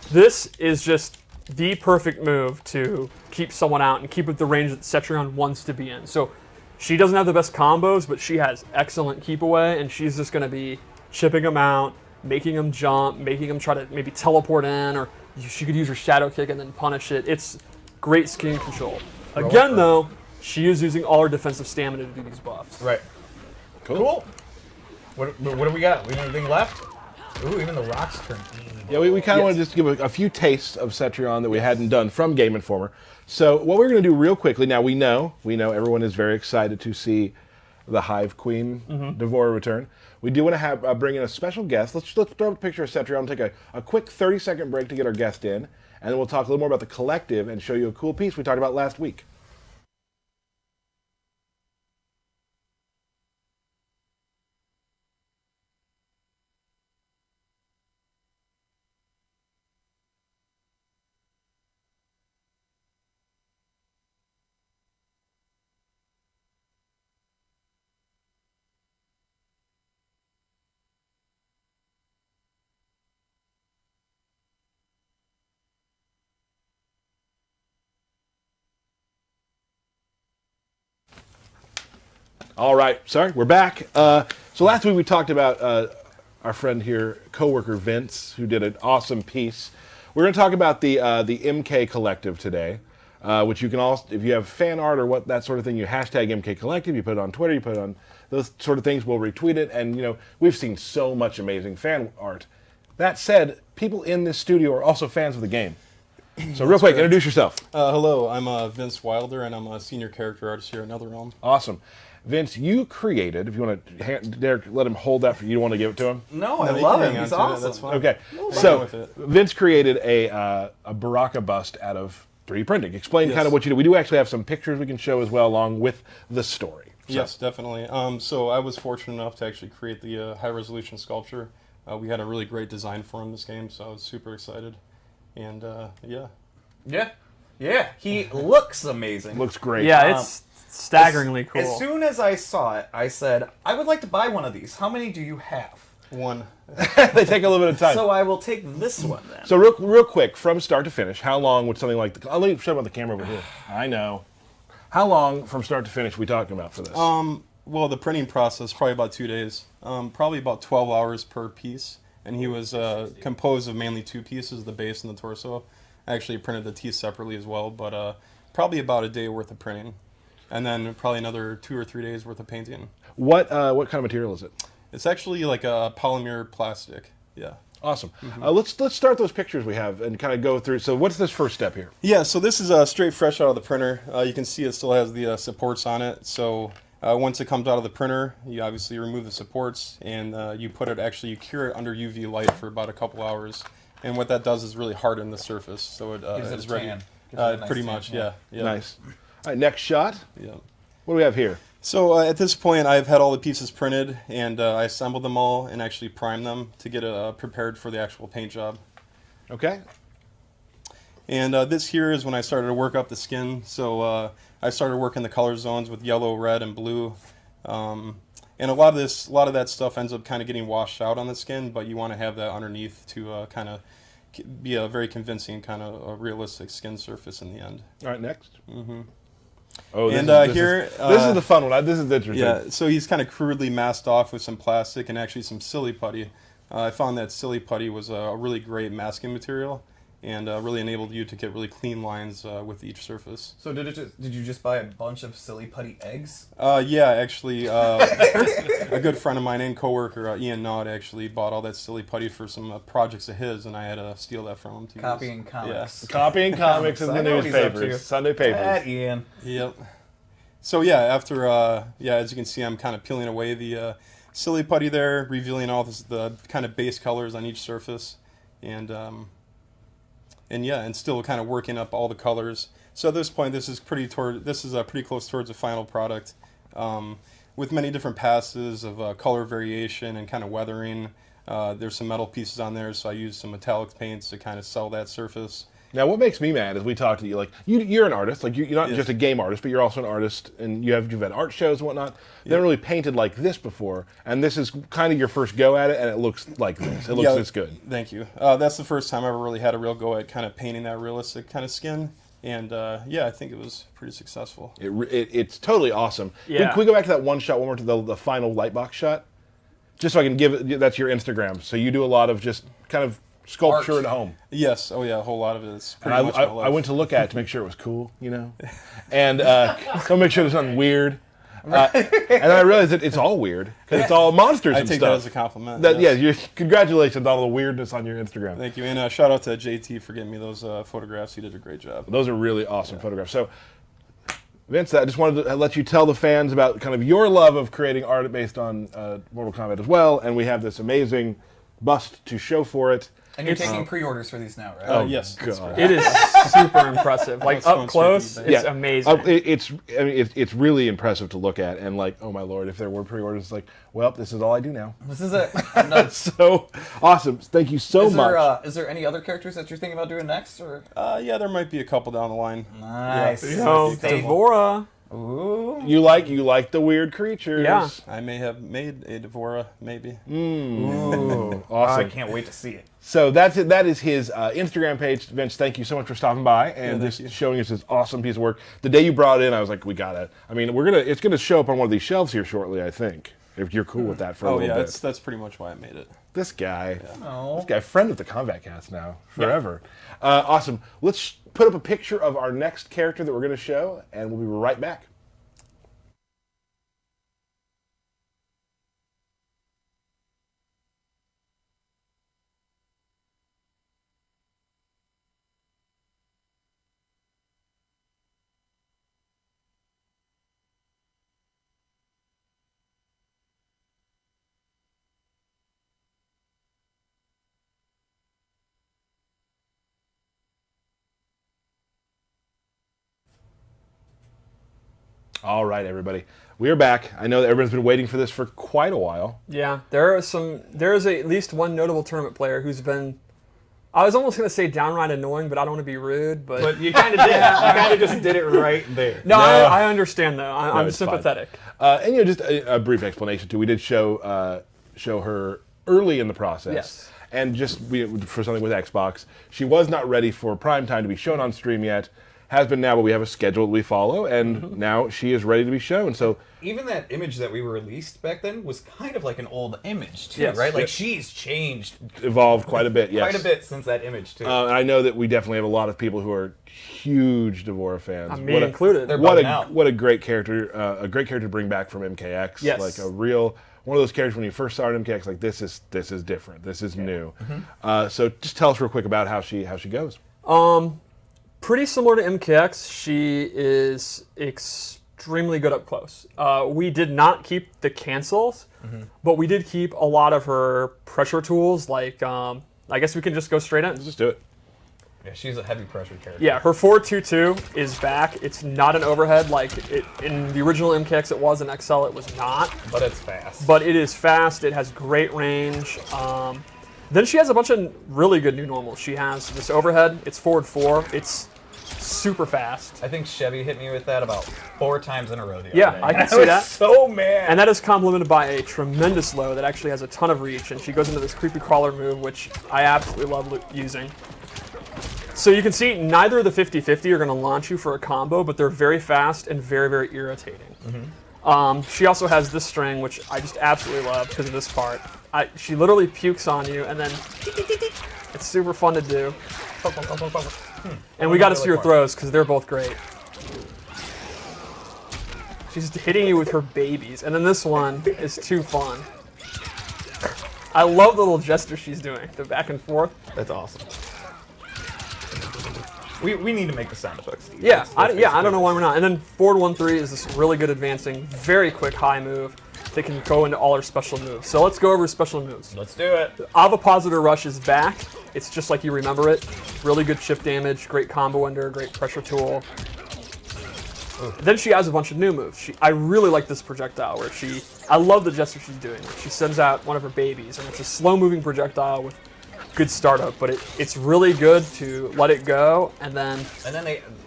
S8: this is just the perfect move to keep someone out and keep with the range that Cetrion wants to be in. So she doesn't have the best combos, but she has excellent keep away, and she's just going to be chipping them out, making them jump, making them try to maybe teleport in, or she could use her shadow kick and then punish it. It's great skin control. Again, though, she is using all her defensive stamina to do these buffs.
S3: Right. Cool. What do we got? We have anything left? Ooh, even the rocks turn.
S2: Yeah, we kind of want to just give a few tastes of Cetrion that we hadn't done from Game Informer. So what we're going to do real quickly, now we know everyone is very excited to see the Hive Queen, Devorah, return. We do want to have bring in a special guest. Let's throw up a picture of Cetrion, take a quick 30-second break to get our guest in, and then we'll talk a little more about the collective and show you a cool piece we talked about last week. All right, sorry, we're back. So last week we talked about our friend here, coworker Vince, who did an awesome piece. We're going to talk about the MK Collective today, which you can also, if you have fan art or that sort of thing, you hashtag MK Collective, you put it on Twitter, you put it on those sort of things, we'll retweet it, and we've seen so much amazing fan art. That said, people in this studio are also fans of the game. So real quick, introduce yourself.
S9: Hello, I'm Vince Wilder, and I'm a senior character artist here at Netherrealm.
S2: Awesome. Vince, you created, if you want to, Derek, let him hold that for you. You don't want to give it to him?
S3: No, I love him. He's awesome.
S9: That's fine.
S2: Okay, so Vince created a Baraka Bust out of 3D printing. Explain kind of what you do. We do actually have some pictures we can show as well along with the story. So.
S9: Yes, definitely. So I was fortunate enough to actually create the high-resolution sculpture. We had a really great design for him this game, so I was super excited. And, yeah.
S3: Yeah, he looks amazing.
S2: Looks great.
S8: Yeah, it's staggeringly cool.
S3: As soon as I saw it, I said, I would like to buy one of these. How many do you have?
S9: One.
S2: They take a little bit of time.
S3: So I will take this one then.
S2: So real quick, from start to finish, how long would something like I'll let you show them on the camera over here. I know. How long from start to finish are we talking about for this?
S9: Well, the printing process, probably about 2 days. Probably about 12 hours per piece. And he was composed of mainly 2 pieces, the base and the torso. I actually printed the teeth separately as well, but probably about a day worth of printing. And then probably another 2 or 3 days worth of painting.
S2: What kind of material is it?
S9: It's actually like a polymer plastic. Yeah.
S2: Awesome. Let's start those pictures we have and kind of go through. So what's this first step here?
S9: Yeah, so this is straight fresh out of the printer. You can see it still has the supports on it. So once it comes out of the printer, you obviously remove the supports and you cure it under UV light for about a couple hours. And what that does is really harden the surface, so it is ready. Pretty much, yeah.
S2: Nice. All right, next shot.
S9: Yeah.
S2: What do we have here?
S9: So at this point, I've had all the pieces printed, and I assembled them all and actually primed them to get it prepared for the actual paint job.
S2: Okay.
S9: And this here is when I started to work up the skin. So I started working the color zones with yellow, red, and blue. And a lot of that stuff ends up kind of getting washed out on the skin, but you want to have that underneath to kind of be a very convincing kind of a realistic skin surface in the end.
S2: All right, next.
S9: Oh,
S2: this is the fun one. This is interesting.
S9: Yeah, so he's kind of crudely masked off with some plastic and actually some silly putty. I found that silly putty was a really great masking material and really enabled you to get really clean lines with each surface.
S3: So did you just buy a bunch of silly putty eggs?
S9: Yeah, actually, a good friend of mine and coworker, Ian Nod, actually bought all that silly putty for some projects of his, and I had to steal that from him.
S3: Copying comics.
S9: Yeah.
S2: Copying comics in the newspapers, Sunday papers.
S3: That Ian.
S9: Yep. So yeah, after as you can see, I'm kind of peeling away the silly putty there, revealing all the kind of base colors on each surface, and still kind of working up all the colors. So at this point, this is pretty close towards the final product, with many different passes of color variation and kind of weathering. There's some metal pieces on there, so I used some metallic paints to kind of sell that surface.
S2: Now, what makes me mad is we talked to you, like, you're an artist, like, you're not just a game artist, but you're also an artist, and you've had art shows and whatnot. You haven't really painted like this before, and this is kind of your first go at it, and it looks like this. It looks this good.
S9: Thank you. That's the first time I ever really had a real go at kind of painting that realistic kind of skin, and yeah, I think it was pretty successful.
S2: It's totally awesome.
S8: Yeah.
S2: Can we go back to that one shot, one more to the final Lightbox shot? Just so I can give it, that's your Instagram. So you do a lot of just kind of sculpture
S3: Art.
S2: at home.
S9: Yes. Oh yeah, a whole lot of it is pretty
S2: And
S9: much my life.
S2: I went to look at it to make sure it was cool, you know? And so make sure there's nothing weird. And then I realized that it's all weird, because it's all monsters
S9: I
S2: and
S9: take
S2: stuff.
S9: that as a compliment.
S2: Yeah, congratulations on all the weirdness on your Instagram.
S9: Thank you, and shout out to JT for getting me those photographs. He did a great job.
S2: Those are really awesome photographs. So, Vince, I just wanted to let you tell the fans about kind of your love of creating art based on Mortal Kombat as well, and we have this amazing bust to show for it.
S3: And you're taking pre-orders for these now, right?
S2: Oh,
S9: yes, that's
S2: God.
S8: It is super impressive. Like,
S9: It's
S8: up
S9: going
S8: close,
S9: straight to
S8: it's amazing.
S2: It's really impressive to look at, and like, oh my Lord, if there were pre-orders, it's like, well, this is all I do now.
S3: This is it.
S2: So awesome. Thank you so much.
S3: Is there any other characters that you're thinking about doing next? Or
S9: Yeah, there might be a couple down the line.
S3: nice.
S8: You know, Devorah.
S3: Ooh.
S2: You like the weird creatures.
S8: Yeah.
S9: I may have made a Dvorah, maybe.
S3: Ooh.
S2: Awesome.
S3: I can't wait to see it.
S2: So that's it. That is his Instagram page. Vince, thank you so much for stopping by and
S9: Yeah,
S2: just showing us this awesome piece of work. The day you brought it in, I was like, we got it. I mean, it's gonna show up on one of these shelves here shortly, I think. If you're cool with that for a
S9: Oh
S2: little
S9: yeah,
S2: bit.
S9: that's pretty much why I made it.
S2: This guy.
S3: Oh.
S2: This guy, friend of the Kombat Cast now, forever. Awesome. Let's put up a picture of our next character that we're gonna show, and we'll be right back. All right, everybody. We are back. I know that everyone's been waiting for this for quite a while.
S8: Yeah, there is at least one notable tournament player who's been, I was almost going to say downright annoying, but I don't want to be rude. But
S3: you kind of did. You kind of just did it right there.
S8: no, I understand though. I'm
S2: it's fine.
S8: sympathetic.
S2: And just a brief explanation too. We did show her early in the process.
S8: Yes.
S2: And just for something with Xbox, she was not ready for prime time to be shown on stream yet. Has been now, but we have a schedule that we follow, and now she is ready to be shown. So
S3: even that image that we released back then was kind of like an old image too,
S8: Yes.
S3: right? Like
S2: Yep.
S3: she's changed
S2: evolved quite a bit. Yes,
S3: quite a bit since that image too.
S2: And I know that we definitely have a lot of people who are huge Dvorah fans.
S8: Me included.
S3: They're
S2: What
S3: bugging out.
S2: a great character! A great character to bring back from MKX.
S8: Yes.
S2: Like a real one of those characters when you first started MKX. Like this is different. This is new. So just tell us real quick about how she goes.
S8: Pretty similar to MKX, she is extremely good up close. We did not keep the cancels, but we did keep a lot of her pressure tools. Like, I guess we can just go straight in.
S2: Let's just do it.
S3: Yeah, she's a heavy pressure character.
S8: Yeah, her 422 is back. It's not an overhead like in the original MKX it was, in XL it was not.
S3: But it's fast.
S8: But it is fast, it has great range. Then she has a bunch of really good new normals. She has this overhead, it's forward 4, it's super fast.
S3: I think Chevy hit me with that about 4 times in a row the other
S8: Yeah,
S3: day.
S8: I can
S3: And
S8: see
S3: was
S8: that.
S3: so mad.
S8: And that is complemented by a tremendous low that actually has a ton of reach, and she goes into this creepy crawler move, which I absolutely love using. So you can see neither of the 50-50 are going to launch you for a combo, but they're very fast and very, very irritating. She also has this string, which I just absolutely love because of this part. She literally pukes on you, and then it's super fun to do. And we got to see her throws because they're both great. She's hitting you with her babies, and then this one is too fun. I love the little gesture she's doing, the back and forth.
S3: That's awesome. We need to make the sound effects, Steve.
S8: Yeah,
S3: That's
S8: I don't know why we're not. And then forward 1-3 is this really good advancing, very quick high move that can go into all her special moves. So let's go over special moves.
S3: Let's do it.
S8: Ovipositor Rush is back. It's just like you remember it. Really good chip damage, great combo ender, great pressure tool. Then she has a bunch of new moves. I really like this projectile where I love the gesture she's doing. She sends out one of her babies, and it's a slow-moving projectile with good startup, but it's really good to let it go and then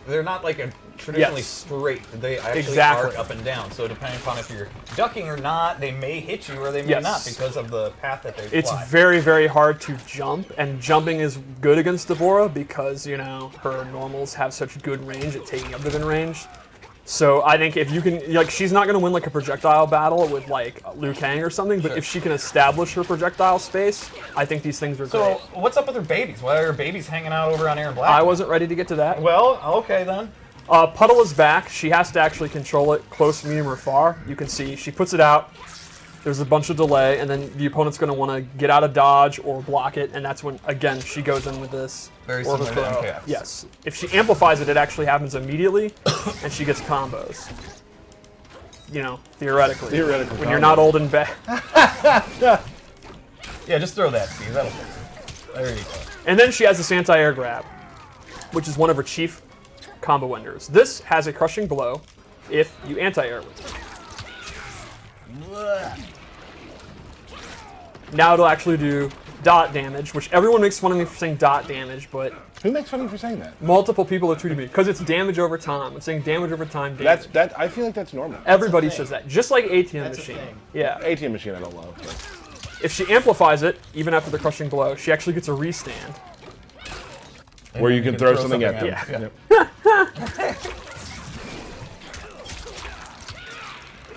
S3: they're not like a traditionally
S8: Yes.
S3: straight. They actually
S8: Exactly.
S3: arc up and down. So depending upon if you're ducking or not, they may hit you or they may
S8: Yes.
S3: not because of the path that they
S8: it's
S3: fly.
S8: very, very hard to jump, and jumping is good against Devorah because, you know, her normals have such good range at taking up within range. So I think if you can, like, she's not going to win like a projectile battle with like Liu Kang or something, but
S3: Sure.
S8: if she can establish her projectile space, I think these things are
S3: So
S8: great.
S3: what's up with her babies? Why are her babies hanging out over on Aaron Black?
S8: I wasn't ready to get to that.
S3: Well, okay then.
S8: Puddle is back. She has to actually control it close, medium, or far. You can see she puts it out. There's a bunch of delay, and then the opponent's going to want to get out of dodge or block it, and that's when, again, she goes in with this.
S3: Very
S8: Orb of
S3: similar to
S8: Throw.
S3: MKX.
S8: Yes. If she amplifies it, it actually happens immediately, and she gets combos. You know, theoretically.
S2: Theoretical
S8: When you're not old and bad.
S3: Yeah, just throw that, Steve. That'll fix it. There you go.
S8: And then she has this anti-air grab, which is one of her chief combo enders. This has a crushing blow if you anti-air with it. Now it'll actually do dot damage, which everyone makes fun of me for saying dot damage, but
S2: Who makes fun of you for saying that?
S8: multiple people are tweeting me because it's damage over time. It's saying damage over time damage.
S2: I feel like that's normal.
S8: Everybody says that, just like ATM
S5: That's a
S8: machine.
S5: thing.
S8: Yeah.
S2: ATM machine I don't love. But
S8: If she amplifies it, even after the crushing blow, she actually gets a restand.
S2: where you can throw something at them.
S3: Yeah.
S2: Yep.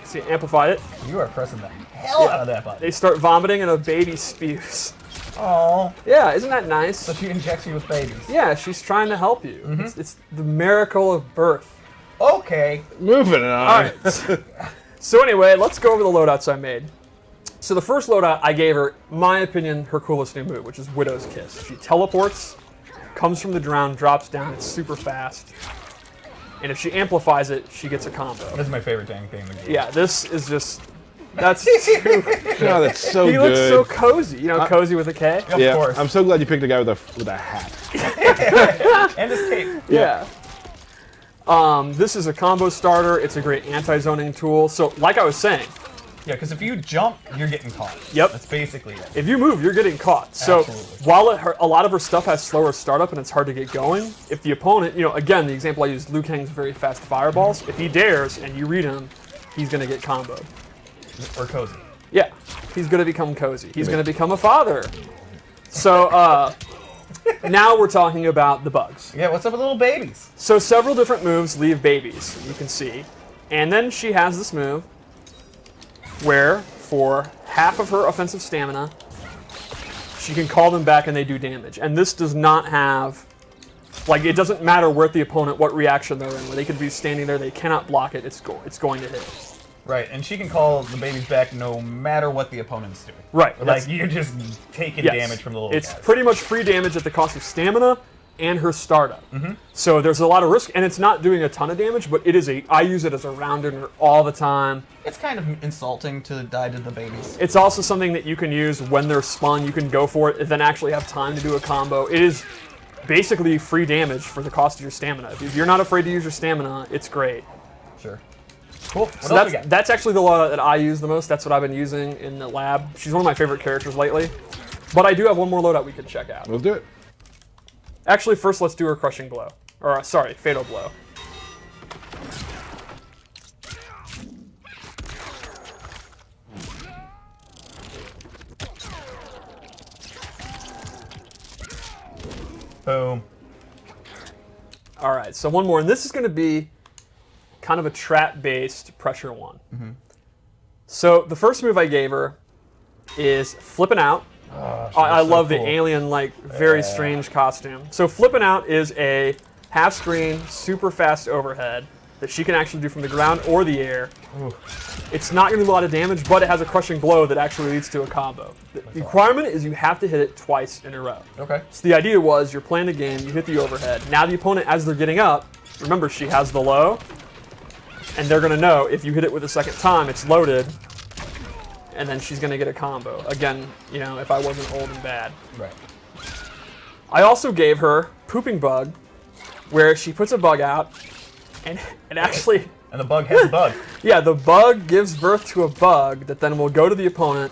S8: See, amplified it.
S3: You are pressing the hell out of that button.
S8: They start vomiting and a baby spews.
S3: Oh.
S8: Yeah, isn't that nice?
S3: So she injects you with babies.
S8: Yeah, she's trying to help you. It's the miracle of birth.
S3: Okay.
S2: Moving on.
S8: All right. So anyway, let's go over the loadouts I made. So the first loadout I gave her, my opinion, her coolest new move, which is Widow's Kiss. She teleports, comes from the ground, drops down, it's super fast. And if she amplifies it, she gets a combo.
S3: This is my favorite dang thing in the game.
S8: Yeah, this is just, that's too,
S2: Oh, that's so
S8: he
S2: good.
S8: looks so cozy. You know, cozy with a K?
S3: Of
S2: yeah,
S3: course.
S2: I'm so glad you picked a guy with a hat.
S3: And his cape.
S8: Yeah. This is a combo starter. It's a great anti-zoning tool. So, like I was saying,
S3: Yeah, because if you jump, you're getting caught.
S8: Yep.
S3: That's basically it.
S8: if you move, you're getting caught. So,
S3: Absolutely.
S8: while a lot of her stuff has slower startup and it's hard to get going, if the opponent, you know, again, the example I used, Liu Kang's very fast fireballs. If he dares and you read him, he's going to get comboed.
S3: Or cozy.
S8: Yeah, he's going to become cozy. He's going to become a father. So, now we're talking about the bugs.
S3: Yeah, what's up with little babies?
S8: So several different moves leave babies, you can see. And then she has this move where for half of her offensive stamina, she can call them back and they do damage. And this does not have, like, it doesn't matter where the opponent, what reaction they're in. Where they could be standing there, they cannot block it, it's going to hit.
S3: Right, and she can call the babies back no matter what the opponent's doing.
S8: Right.
S3: Like, you're just taking
S8: Yes.
S3: damage from the little
S8: It's
S3: guys.
S8: pretty much free damage at the cost of stamina and her startup. So there's a lot of risk, and it's not doing a ton of damage, but it is I use it as a rounder all the time.
S3: It's kind of insulting to die to the babies.
S8: It's also something that you can use when they're spun. You can go for it and then actually have time to do a combo. It is basically free damage for the cost of your stamina. If you're not afraid to use your stamina, it's great.
S3: Sure. Cool. What
S8: So
S3: else we got?
S8: that's actually the loadout that I use the most. That's what I've been using in the lab. She's one of my favorite characters lately. But I do have one more loadout we could check out.
S2: Let's do it.
S8: Actually, first let's do her crushing blow. Or, sorry, fatal blow.
S3: Boom.
S8: All right, so one more. And this is going to be kind of a trap-based pressure one. So the first move I gave her is flipping out. I love the
S3: cool.
S8: alien, like, very strange costume. So flipping out is a half-screen, super fast overhead that she can actually do from the ground or the air. It's not going to do a lot of damage, but it has a crushing blow that actually leads to a combo. The requirement is you have to hit it twice in a row.
S3: Okay.
S8: So the idea was you're playing the game, you hit the overhead. Now the opponent, as they're getting up, remember she has the low, and they're going to know if you hit it with a second time, it's loaded, and then she's going to get a combo. Again, you know, if I wasn't old and bad.
S3: Right.
S8: I also gave her Pooping Bug, where she puts a bug out, and it actually...
S3: And the bug has a bug.
S8: Yeah, the bug gives birth to a bug that then will go to the opponent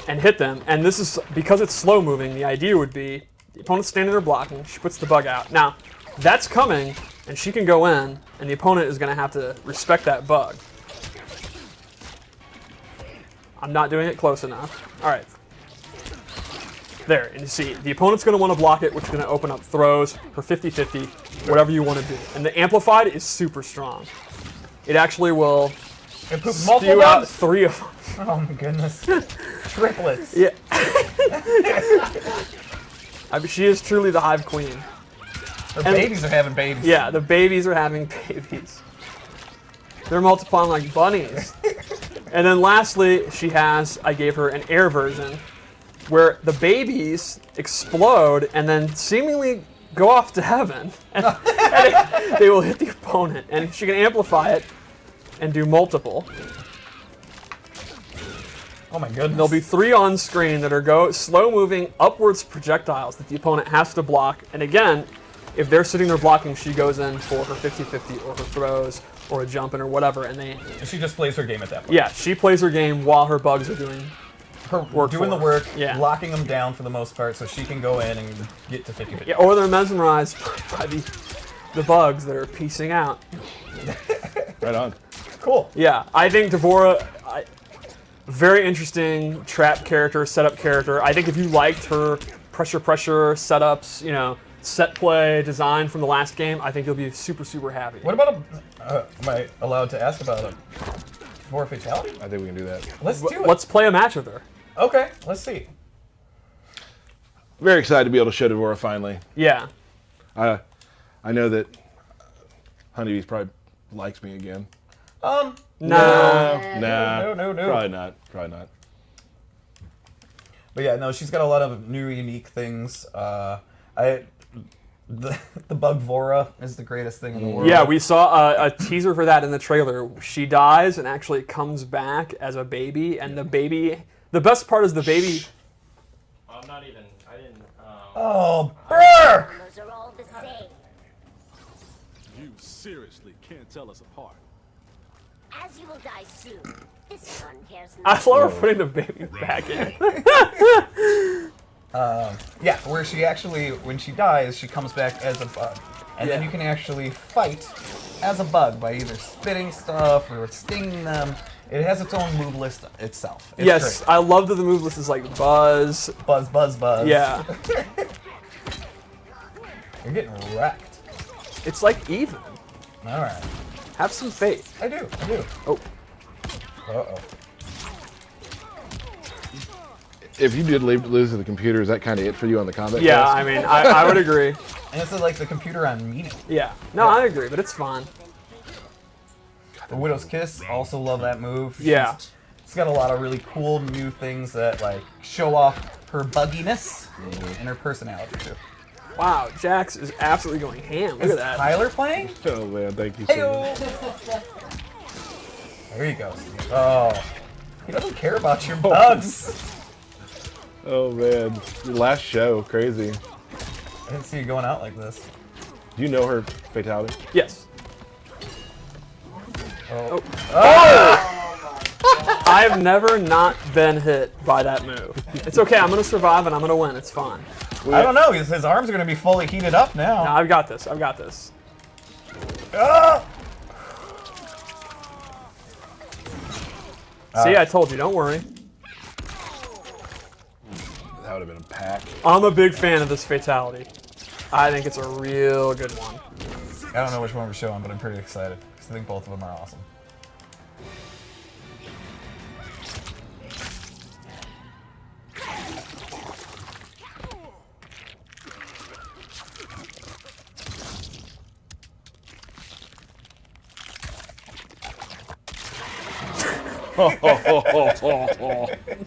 S8: and hit them. And this is because it's slow moving. The idea would be the opponent's standing there blocking. She puts the bug out. Now that's coming, and she can go in, and the opponent is going to have to respect that bug. I'm not doing it close enough. All right. There, and you see, the opponent's going to want to block it, which is going to open up throws for 50-50, whatever you want to do. And the Amplified is super strong. It actually will spew out 3 of them.
S3: Oh my goodness. Triplets.
S8: Yeah. I mean, she is truly the Hive Queen.
S3: Her babies are having babies.
S8: Yeah, the babies are having babies. They're multiplying like bunnies. And then lastly, she has, I gave her an air version, where the babies explode and then seemingly go off to heaven. And they will hit the opponent. And she can amplify it and do multiple.
S3: Oh my goodness.
S8: There'll be 3 on screen that are slow-moving upwards projectiles that the opponent has to block. And again, if they're sitting there blocking, she goes in for her 50-50 or her throws or a jumping or whatever. And
S3: she just plays her game at that point.
S8: Yeah, she plays her game while her bugs are doing
S3: the work,
S8: yeah.
S3: locking them down for the most part so she can go in and get to 50-50.
S8: Yeah, or they're mesmerized by the bugs that are piecing out.
S2: Right on.
S3: Cool.
S8: Yeah, I think Devorah, very interesting trap character, setup character. I think if you liked her pressure setups, you know, set play design from the last game, I think you'll be super, super happy.
S3: What about am I allowed to ask about a Dvorah fatality?
S2: I think we can do that.
S3: Let's do it.
S8: Let's play a match with her.
S3: Okay, let's see.
S2: Very excited to be able to show Dvorah finally.
S8: Yeah.
S2: I know that Honeybee's probably likes me again.
S8: No.
S3: No.
S2: Probably not.
S3: But yeah, no, she's got a lot of new, unique things. The bug Dvorah is the greatest thing in the world.
S8: Yeah, we saw a teaser for that in the trailer. She dies and actually comes back as a baby, and the best part is the baby.
S5: I didn't.
S3: Oh, brr!
S6: Those are all the same.
S7: You seriously can't tell us apart.
S6: As you will die soon. This one cares
S8: I
S6: not.
S8: love her putting the baby back in.
S3: Yeah, where she actually, when she dies, she comes back as a bug. And then you can actually fight as a bug by either spitting stuff or stinging them. It has its own move list itself. It's
S8: Yes,
S3: great.
S8: I love that the move list is like buzz.
S3: Buzz, buzz, buzz.
S8: Yeah.
S3: You're getting wrecked.
S8: It's like even.
S3: Alright.
S8: Have some faith.
S3: I do.
S8: Oh.
S3: Uh-oh.
S2: If you did lose to the computer, is that kind of it for you on the combat?
S8: Yeah,
S2: cast?
S8: I mean, I would agree.
S3: And this is like the computer on meaning.
S8: Yeah. No, I agree, but it's fine.
S3: The Widow's Kiss, also love that move.
S8: Yeah.
S3: She's got a lot of really cool new things that like show off her bugginess and her personality too.
S8: Wow, Jax is absolutely going ham. Look
S3: Is
S8: at that.
S3: Tyler playing?
S2: Oh man, thank you so much.
S3: Heyo! There you go. Oh, he doesn't care about your bugs.
S2: Oh man, your last show, crazy.
S3: I didn't see you going out like this.
S2: Do you know her fatality?
S8: Yes.
S3: Oh.
S8: I've never not been hit by that move. It's okay, I'm going to survive and I'm going to win. It's fine.
S3: I don't know. His arms are going to be fully heated up now.
S8: No, I've got this.
S3: Ah!
S8: See, I told you, don't worry.
S2: That would have been a pack.
S8: I'm a big fan of this fatality. I think it's a real good one.
S3: I don't know which one we're showing, but I'm pretty excited because I think both of them are awesome.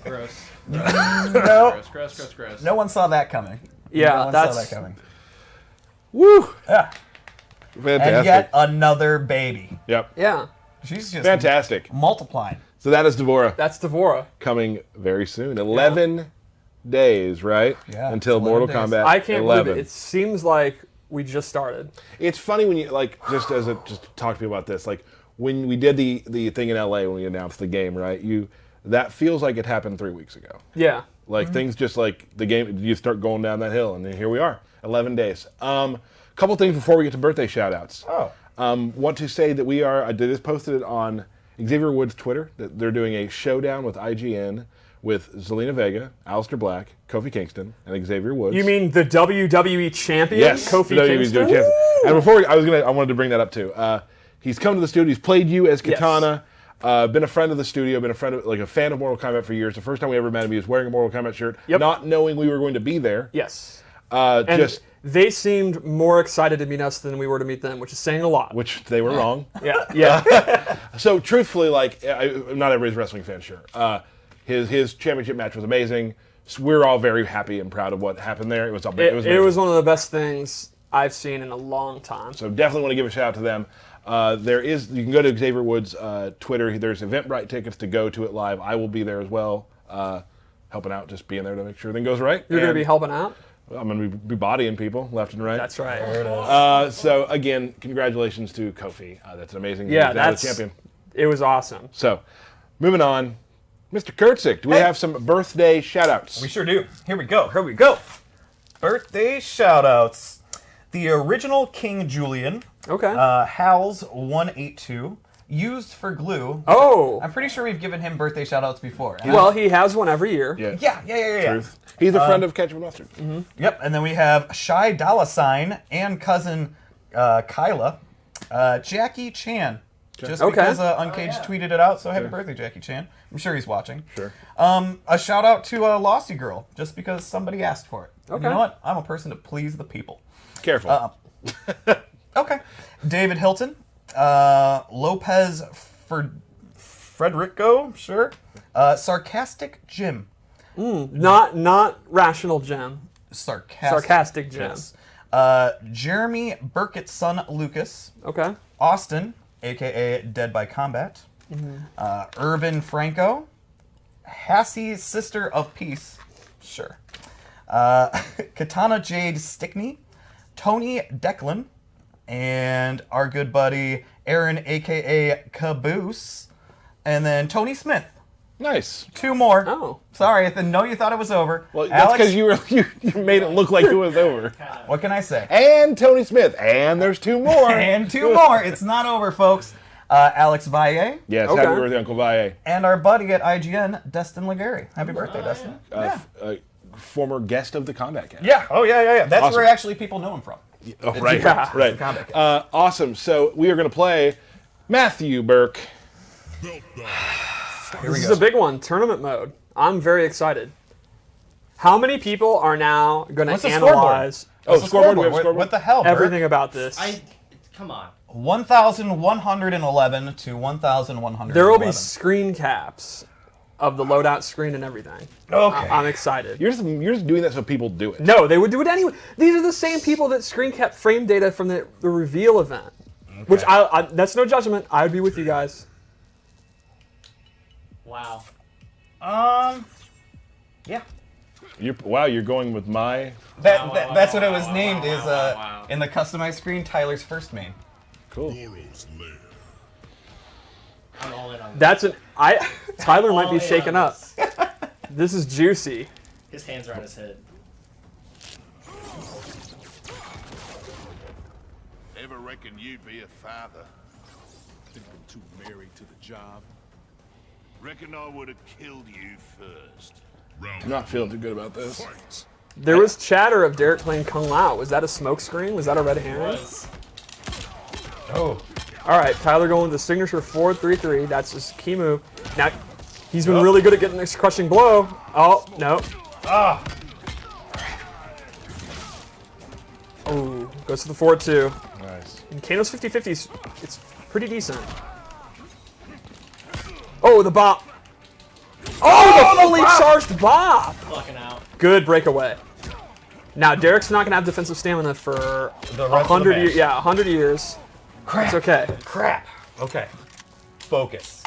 S5: Gross.
S3: No,
S5: Gross.
S3: no one saw that coming.
S8: Yeah,
S3: no one
S8: that's
S3: saw that coming.
S2: Woo!
S3: Yeah,
S2: Fantastic.
S3: and yet another baby.
S2: Yep.
S8: Yeah,
S3: She's just
S2: Fantastic.
S3: multiplying.
S2: So that is Dvorah
S8: that's Devorah.
S2: coming very soon. 11 days, right?
S3: Yeah,
S2: Until
S3: it's 11
S2: Mortal
S3: days.
S2: Kombat.
S8: I can't
S2: 11.
S8: believe it. It seems like we just started.
S2: It's funny when you just to talk to people about this. Like when we did the thing in LA when we announced the game, right? that feels like it happened 3 weeks ago.
S8: Yeah.
S2: Like things just like the game, you start going down that hill, and then here we are, 11 days. Couple things before we get to birthday shout-outs. Want to say that we are, I just posted it on Xavier Woods' Twitter, that they're doing a showdown with IGN with Zelina Vega, Aleister Black, Kofi Kingston, and Xavier Woods.
S8: You mean the WWE champion,
S2: yes,
S8: Kofi
S2: the WWE
S8: Kingston?
S2: champion. And before I wanted to bring that up too. He's come to the studio. He's played you as Katana. Been a friend of the studio. Been a friend of, like a fan of Mortal Kombat for years. The first time we ever met him, he was wearing a Mortal Kombat shirt, not knowing we were going to be there.
S8: Yes.
S2: Just
S8: they seemed more excited to meet us than we were to meet them, which is saying a lot.
S2: which they were wrong.
S8: Yeah.
S2: So truthfully, like, not everybody's a wrestling fan, sure. His championship match was amazing. So we're all very happy and proud of what happened there. It was amazing.
S8: It was one of the best things I've seen in a long time.
S2: So definitely want to give a shout out to them. You can go to Xavier Woods' Twitter. There's Eventbrite tickets to go to it live. I will be there as well, helping out, just being there to make sure everything goes right.
S8: You're going to be helping out?
S2: I'm going to be bodying people left and right.
S8: That's right.
S3: There it is.
S2: So again, congratulations to Kofi. That's an amazing.
S8: Yeah,
S2: that's champion.
S8: It was awesome.
S2: So, moving on, Mr. Kurtzik, do we have some birthday shout-outs?
S3: We sure do. Here we go. Birthday shout-outs. The original King Julian.
S8: Okay.
S3: Hal's 182. Used for glue.
S8: Oh.
S3: I'm pretty sure we've given him birthday shout-outs before.
S8: Well, he has one every year.
S3: Yeah.
S2: Truth. He's a friend of Ketchup and Mustard.
S3: Yep, and then we have Shy Dollar Sign and cousin Kyla. Jackie Chan. Just because Uncaged tweeted it out, so happy birthday, Jackie Chan. I'm sure he's watching.
S2: Sure.
S3: A shout out to Lossy Girl, just because somebody asked for it. And
S8: Okay.
S3: you know what? I'm a person to please the people.
S2: Careful.
S3: Okay. David Hilton. Lopez Frederico, sure. Sarcastic Jim.
S8: Not rational Jim. Sarcastic Jim.
S3: Yes. Jeremy Burkett's son Lucas.
S8: Okay.
S3: Austin, a.k.a. Dead by Combat. Irvin Franco. Hassie's Sister of Peace. Sure. Katana Jade Stickney. Tony Declan. And our good buddy Aaron, a.k.a. Caboose. And then Tony Smith.
S2: Nice.
S3: 2 more.
S8: Oh.
S3: Sorry, I know you thought it was over.
S2: Well, that's
S3: Alex,
S2: because you made it look like it was over.
S3: what can I say?
S2: And Tony Smith. And there's 2 more.
S3: And 2 more. It's not over, folks. Alex Valle.
S2: Yes,
S8: Okay.
S2: happy birthday, Uncle Valle.
S3: And our buddy at IGN, Destin Legary. Happy birthday, Destin.
S2: Former guest of the Combat Cast.
S3: Yeah. Oh, yeah. That's
S2: Awesome.
S3: where actually people know him from.
S2: Oh, right.
S8: Yeah.
S2: Right.
S3: The Combat Cast.
S2: Awesome. So we are going to play Matthew Burke.
S3: Here we
S8: This
S3: go.
S8: is a big one. Tournament mode. I'm very excited. How many people are now going
S3: What's
S8: to
S3: the scoreboard?
S8: analyze
S2: Oh, scoreboard. We have a
S3: What,
S2: scoreboard.
S3: what the hell, Bert?
S8: everything about this?
S5: Come on.
S3: 1,111 to 1,111.
S8: There will be screen caps of the loadout screen and everything.
S3: Okay.
S8: I'm excited.
S2: You're just doing that so people do it.
S8: No, they would do it anyway. These are the same people that screen cap frame data from the reveal event. Which that's no judgment. I would be with you guys.
S5: Wow.
S3: Yeah.
S2: You're going with my...
S3: That's what it was named, is
S5: wow.
S3: in the customized screen, Tyler's first main.
S2: Cool.
S5: I'm all in on
S8: That's Tyler might be
S5: All in
S8: shaken
S5: on
S8: up. This is juicy.
S5: His hands are on his head.
S7: Ever reckon you'd be a father? Think I'm too married to the job.
S10: Reckon I would have killed you first.
S2: I'm not feeling too good about this.
S8: There was chatter of Derek playing Kung Lao. Was that a smoke screen? Was that a red herring?
S3: Oh.
S8: All right, Tyler going with the signature 4-3-3. That's his key move. Now, he's been really good at getting this crushing blow. Oh, no.
S3: Ah.
S8: Oh, goes to the 4-2.
S2: Nice.
S8: And Kano's 50-50s, it's pretty decent. Oh, the bop. Oh, the fully charged bop.
S5: Fucking out.
S8: Good breakaway. Now, Derek's not going to have defensive stamina for
S3: The rest of the
S8: 100
S3: match.
S8: years. Yeah, 100 years.
S3: Crap.
S8: It's okay.
S3: Crap. Okay. Focus.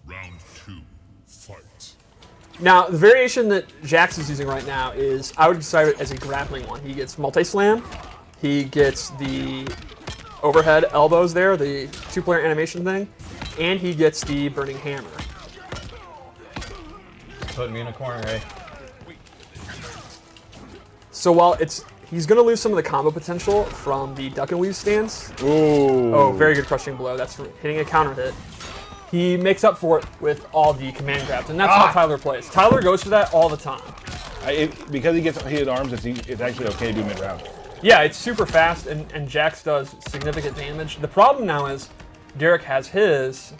S7: Round 2, fight.
S8: Now, the variation that Jax is using right now is, I would describe it as a grappling one. He gets multi-slam. He gets the overhead elbows there, the 2-player animation thing. And he gets the burning hammer.
S3: putting me in a corner, eh?
S8: So while he's going to lose some of the combo potential from the duck and weave stance.
S2: Ooh.
S8: Oh, very good crushing blow. That's hitting a counter hit. He makes up for it with all the command grabs, and that's how Tyler plays. Tyler goes for that all the time.
S2: Because he gets heated arms, it's actually okay to do mid-round.
S8: Yeah, it's super fast, and Jax does significant damage. The problem now is Derek has his,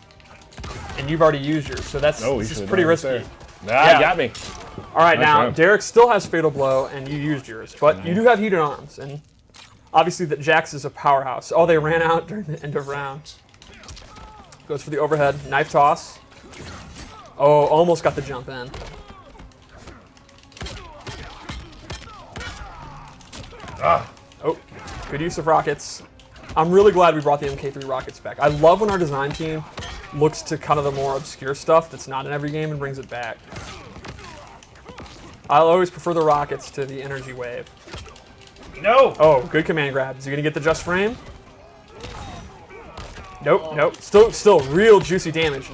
S8: and you've already used yours, so that's this is pretty risky.
S2: Nah, you got me.
S8: All right,
S2: Nice
S8: now
S2: round.
S8: Derek still has Fatal Blow, and you used yours, but you do have heated arms, and obviously that Jax is a powerhouse. Oh, they ran out during the end of round. Goes for the overhead, knife toss. Oh, almost got the jump in. Oh, good use of rockets. I'm really glad we brought the MK3 rockets back. I love when our design team looks to kind of the more obscure stuff that's not in every game and brings it back. I'll always prefer the rockets to the energy wave.
S3: No!
S8: Oh, good command grab. Is he gonna get the just frame? Nope, nope. Still real juicy damage.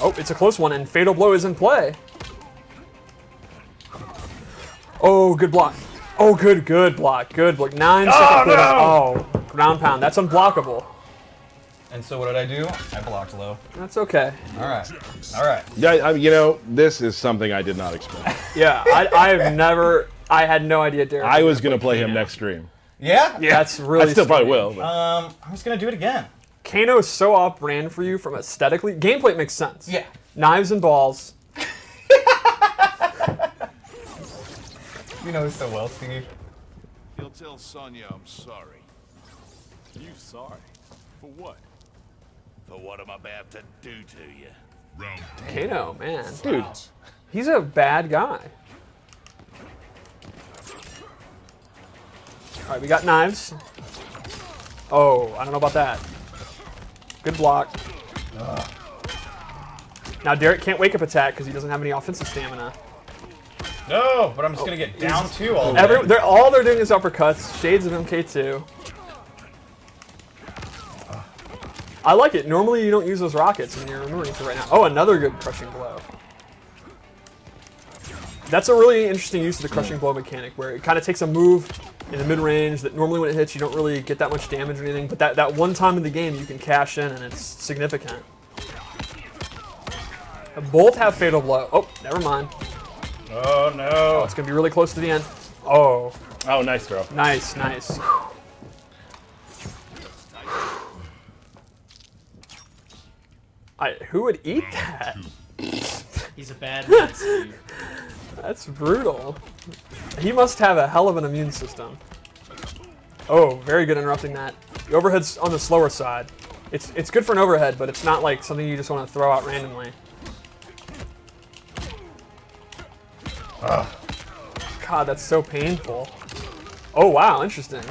S8: Oh, it's a close one, and Fatal Blow is in play. Oh, good block. Oh, good block. Good block. 9 second clear. Oh, ground pound. That's unblockable.
S3: And so what did I do? I blocked low.
S8: That's okay.
S3: All right. All right.
S2: Yeah, this is something I did not expect.
S8: Yeah, I had no idea Derek.
S2: I was going to play him next stream.
S3: Yeah?
S8: Yeah, that's really
S2: I still probably
S8: strange.
S2: will. But.
S3: I was going to do it again.
S8: Kano is so off-brand for you from aesthetically. Gameplay makes sense.
S3: Yeah.
S8: Knives and balls.
S3: You know so well, Steve.
S7: You'll tell Sonya I'm sorry.
S10: You sorry? For what?
S7: For what I'm about to do to you.
S10: Round
S8: Kano, man. Dude, he's a bad guy. All right, we got knives. Oh, I don't know about that. Good block. Now Derek can't wake up attack because he doesn't have any offensive stamina.
S3: No, but I'm just going to get down 2 all day.
S8: All they're doing is uppercuts, shades of MK2. I like it. Normally you don't use those rockets, and you're remembering to right now. Oh, another good crushing blow. That's a really interesting use of the crushing blow mechanic, where it kind of takes a move in the mid-range that normally when it hits you don't really get that much damage or anything, but that one time in the game you can cash in and it's significant. Both have Fatal Blow. Oh, never mind.
S3: Oh, no.
S8: Oh, it's going to be really close to the end. Oh.
S2: Oh, nice throw.
S8: Nice, nice. Who would eat that?
S5: He's a bad man, Steve.
S8: That's brutal. He must have a hell of an immune system. Oh, very good interrupting that. The overhead's on the slower side. It's good for an overhead, but it's not like something you just want to throw out randomly. God, that's so painful. Oh, wow, interesting.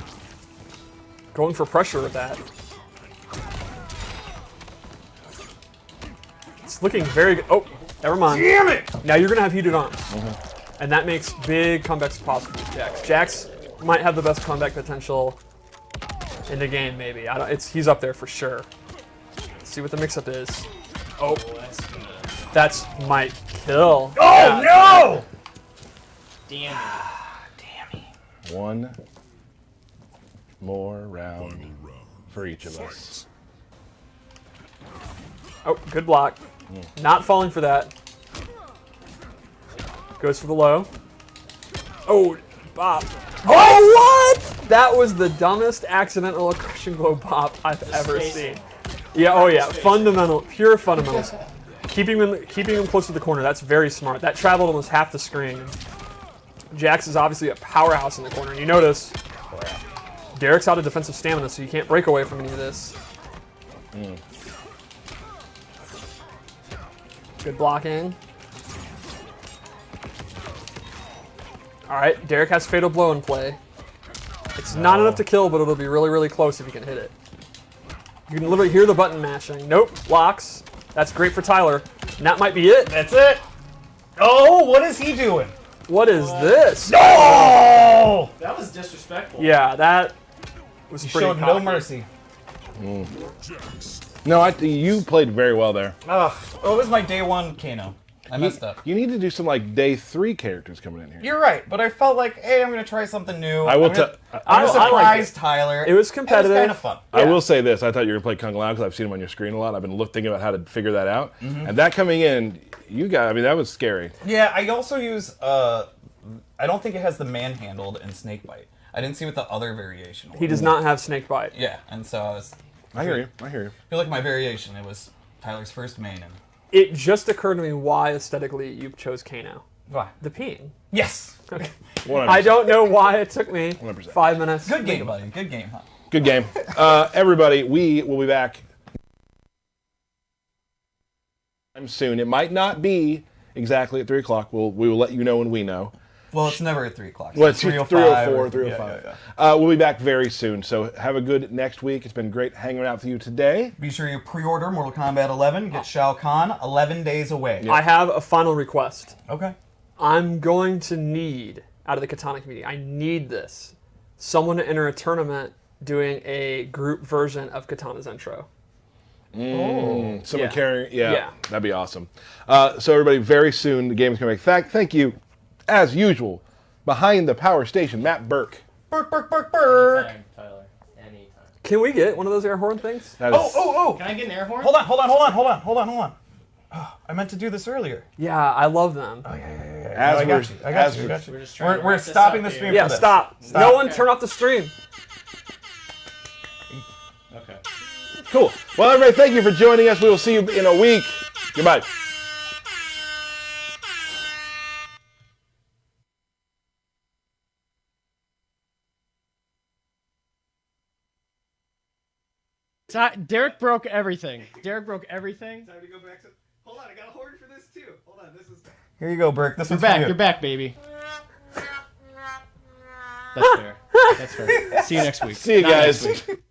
S8: Going for pressure with that. It's looking very good. Oh, never mind.
S3: Damn it!
S8: Now you're going to have heated arms. And that makes big comebacks possible with Jax. Jax might have the best comeback potential in the game, maybe. He's up there for sure. Let's see what the mix-up is. Oh, that's might kill.
S3: Oh, yeah. No!
S5: Damn it.
S2: One more round for each of us.
S8: Oh, good block. Not falling for that. Goes for the low. Oh, bop. Oh, what? That was the dumbest accidental crushing blow bop I've ever seen. Yeah, oh yeah, fundamental, pure fundamentals. Keeping him close to the corner, that's very smart. That traveled almost half the screen. Jax is obviously a powerhouse in the corner. And you notice Derek's out of defensive stamina, so you can't break away from any of this. Good blocking. All right, Derek has Fatal Blow in play. It's not enough to kill, but it'll be really, really close if you can hit it. You can literally hear the button mashing. Nope, blocks. That's great for Tyler. And that might be it.
S3: That's it. Oh, what is he doing?
S8: What is this?
S3: No!
S5: That was disrespectful.
S8: Yeah, that was
S3: He
S8: pretty
S3: showed
S8: cocky.
S3: no mercy.
S2: No, you played very well there.
S3: Oh, it was my day one Kano. I messed up.
S2: You need to do some like day 3 characters coming in here.
S3: You're right, but I felt like, hey, I'm gonna try something new.
S2: I will
S3: I'm gonna
S8: I
S3: surprise
S8: liked it.
S3: Tyler.
S8: It was competitive.
S3: It was kind of fun.
S2: I will say this: I thought you were gonna play Kung Lao because I've seen him on your screen a lot. I've been thinking about how to figure that out, and that coming in, that was scary.
S3: Yeah, I also use. I don't think it has the manhandled and snake bite. I didn't see what the other variation was.
S8: He does not have snake bite.
S3: Yeah, and so
S2: I hear you. I
S3: I feel like my variation. It was Tyler's first main. And
S8: It just occurred to me why aesthetically you chose Kano.
S3: why?
S8: The peeing.
S3: Yes.
S8: Okay.
S2: 100%.
S8: I don't know why it took me
S2: 100%.
S8: 5 minutes.
S3: Good game, buddy. Good game, huh?
S2: Good game. Everybody, we will be back soon. It might not be exactly at 3 o'clock. We will let you know when we know.
S3: Well, it's never at 3 o'clock.
S2: Well, it's
S3: 3:05
S2: 3:04,
S3: or
S2: 3:05.
S3: Yeah.
S2: We'll be back very soon. So have a good next week. It's been great hanging out with you today.
S3: Be sure you pre-order Mortal Kombat 11. Get Shao Kahn 11 days away.
S8: I have a final request.
S3: Okay.
S8: I'm going to need, out of the Katana community, I need this. Someone to enter a tournament doing a group version of Katana's intro.
S2: Someone
S8: Yeah.
S2: carrying,
S8: Yeah.
S2: that'd be awesome. So everybody, very soon the game's coming back. Thank you, as usual, behind the power station, Matt Burke.
S3: Burk.
S5: Anytime, Tyler. Anytime.
S8: Can we get one of those air horn things?
S2: That is-
S3: Oh.
S5: Can I get an air horn?
S3: Hold on. Oh, I meant to do this earlier.
S8: Yeah, I love them.
S3: As
S2: No, I got you.
S3: I got you.
S5: We're just trying to
S3: We're
S5: wrap this
S3: stopping
S5: up
S3: the stream
S5: here.
S3: for
S8: Yeah,
S3: this.
S8: stop. No one turn off the stream.
S5: Okay.
S2: Cool. Well, everybody, thank you for joining us. We will see you in a week. Goodbye.
S11: Derek broke everything. Derek broke everything.
S9: Time to go back to. Hold on, I got a horn for this too. Hold on, this is.
S3: Here you go, Burke. This
S11: You're
S3: one's
S11: back.
S3: for you.
S11: You're back, baby. That's fair. That's fair. See you next week.
S2: See you
S11: Not
S2: guys.
S11: next week.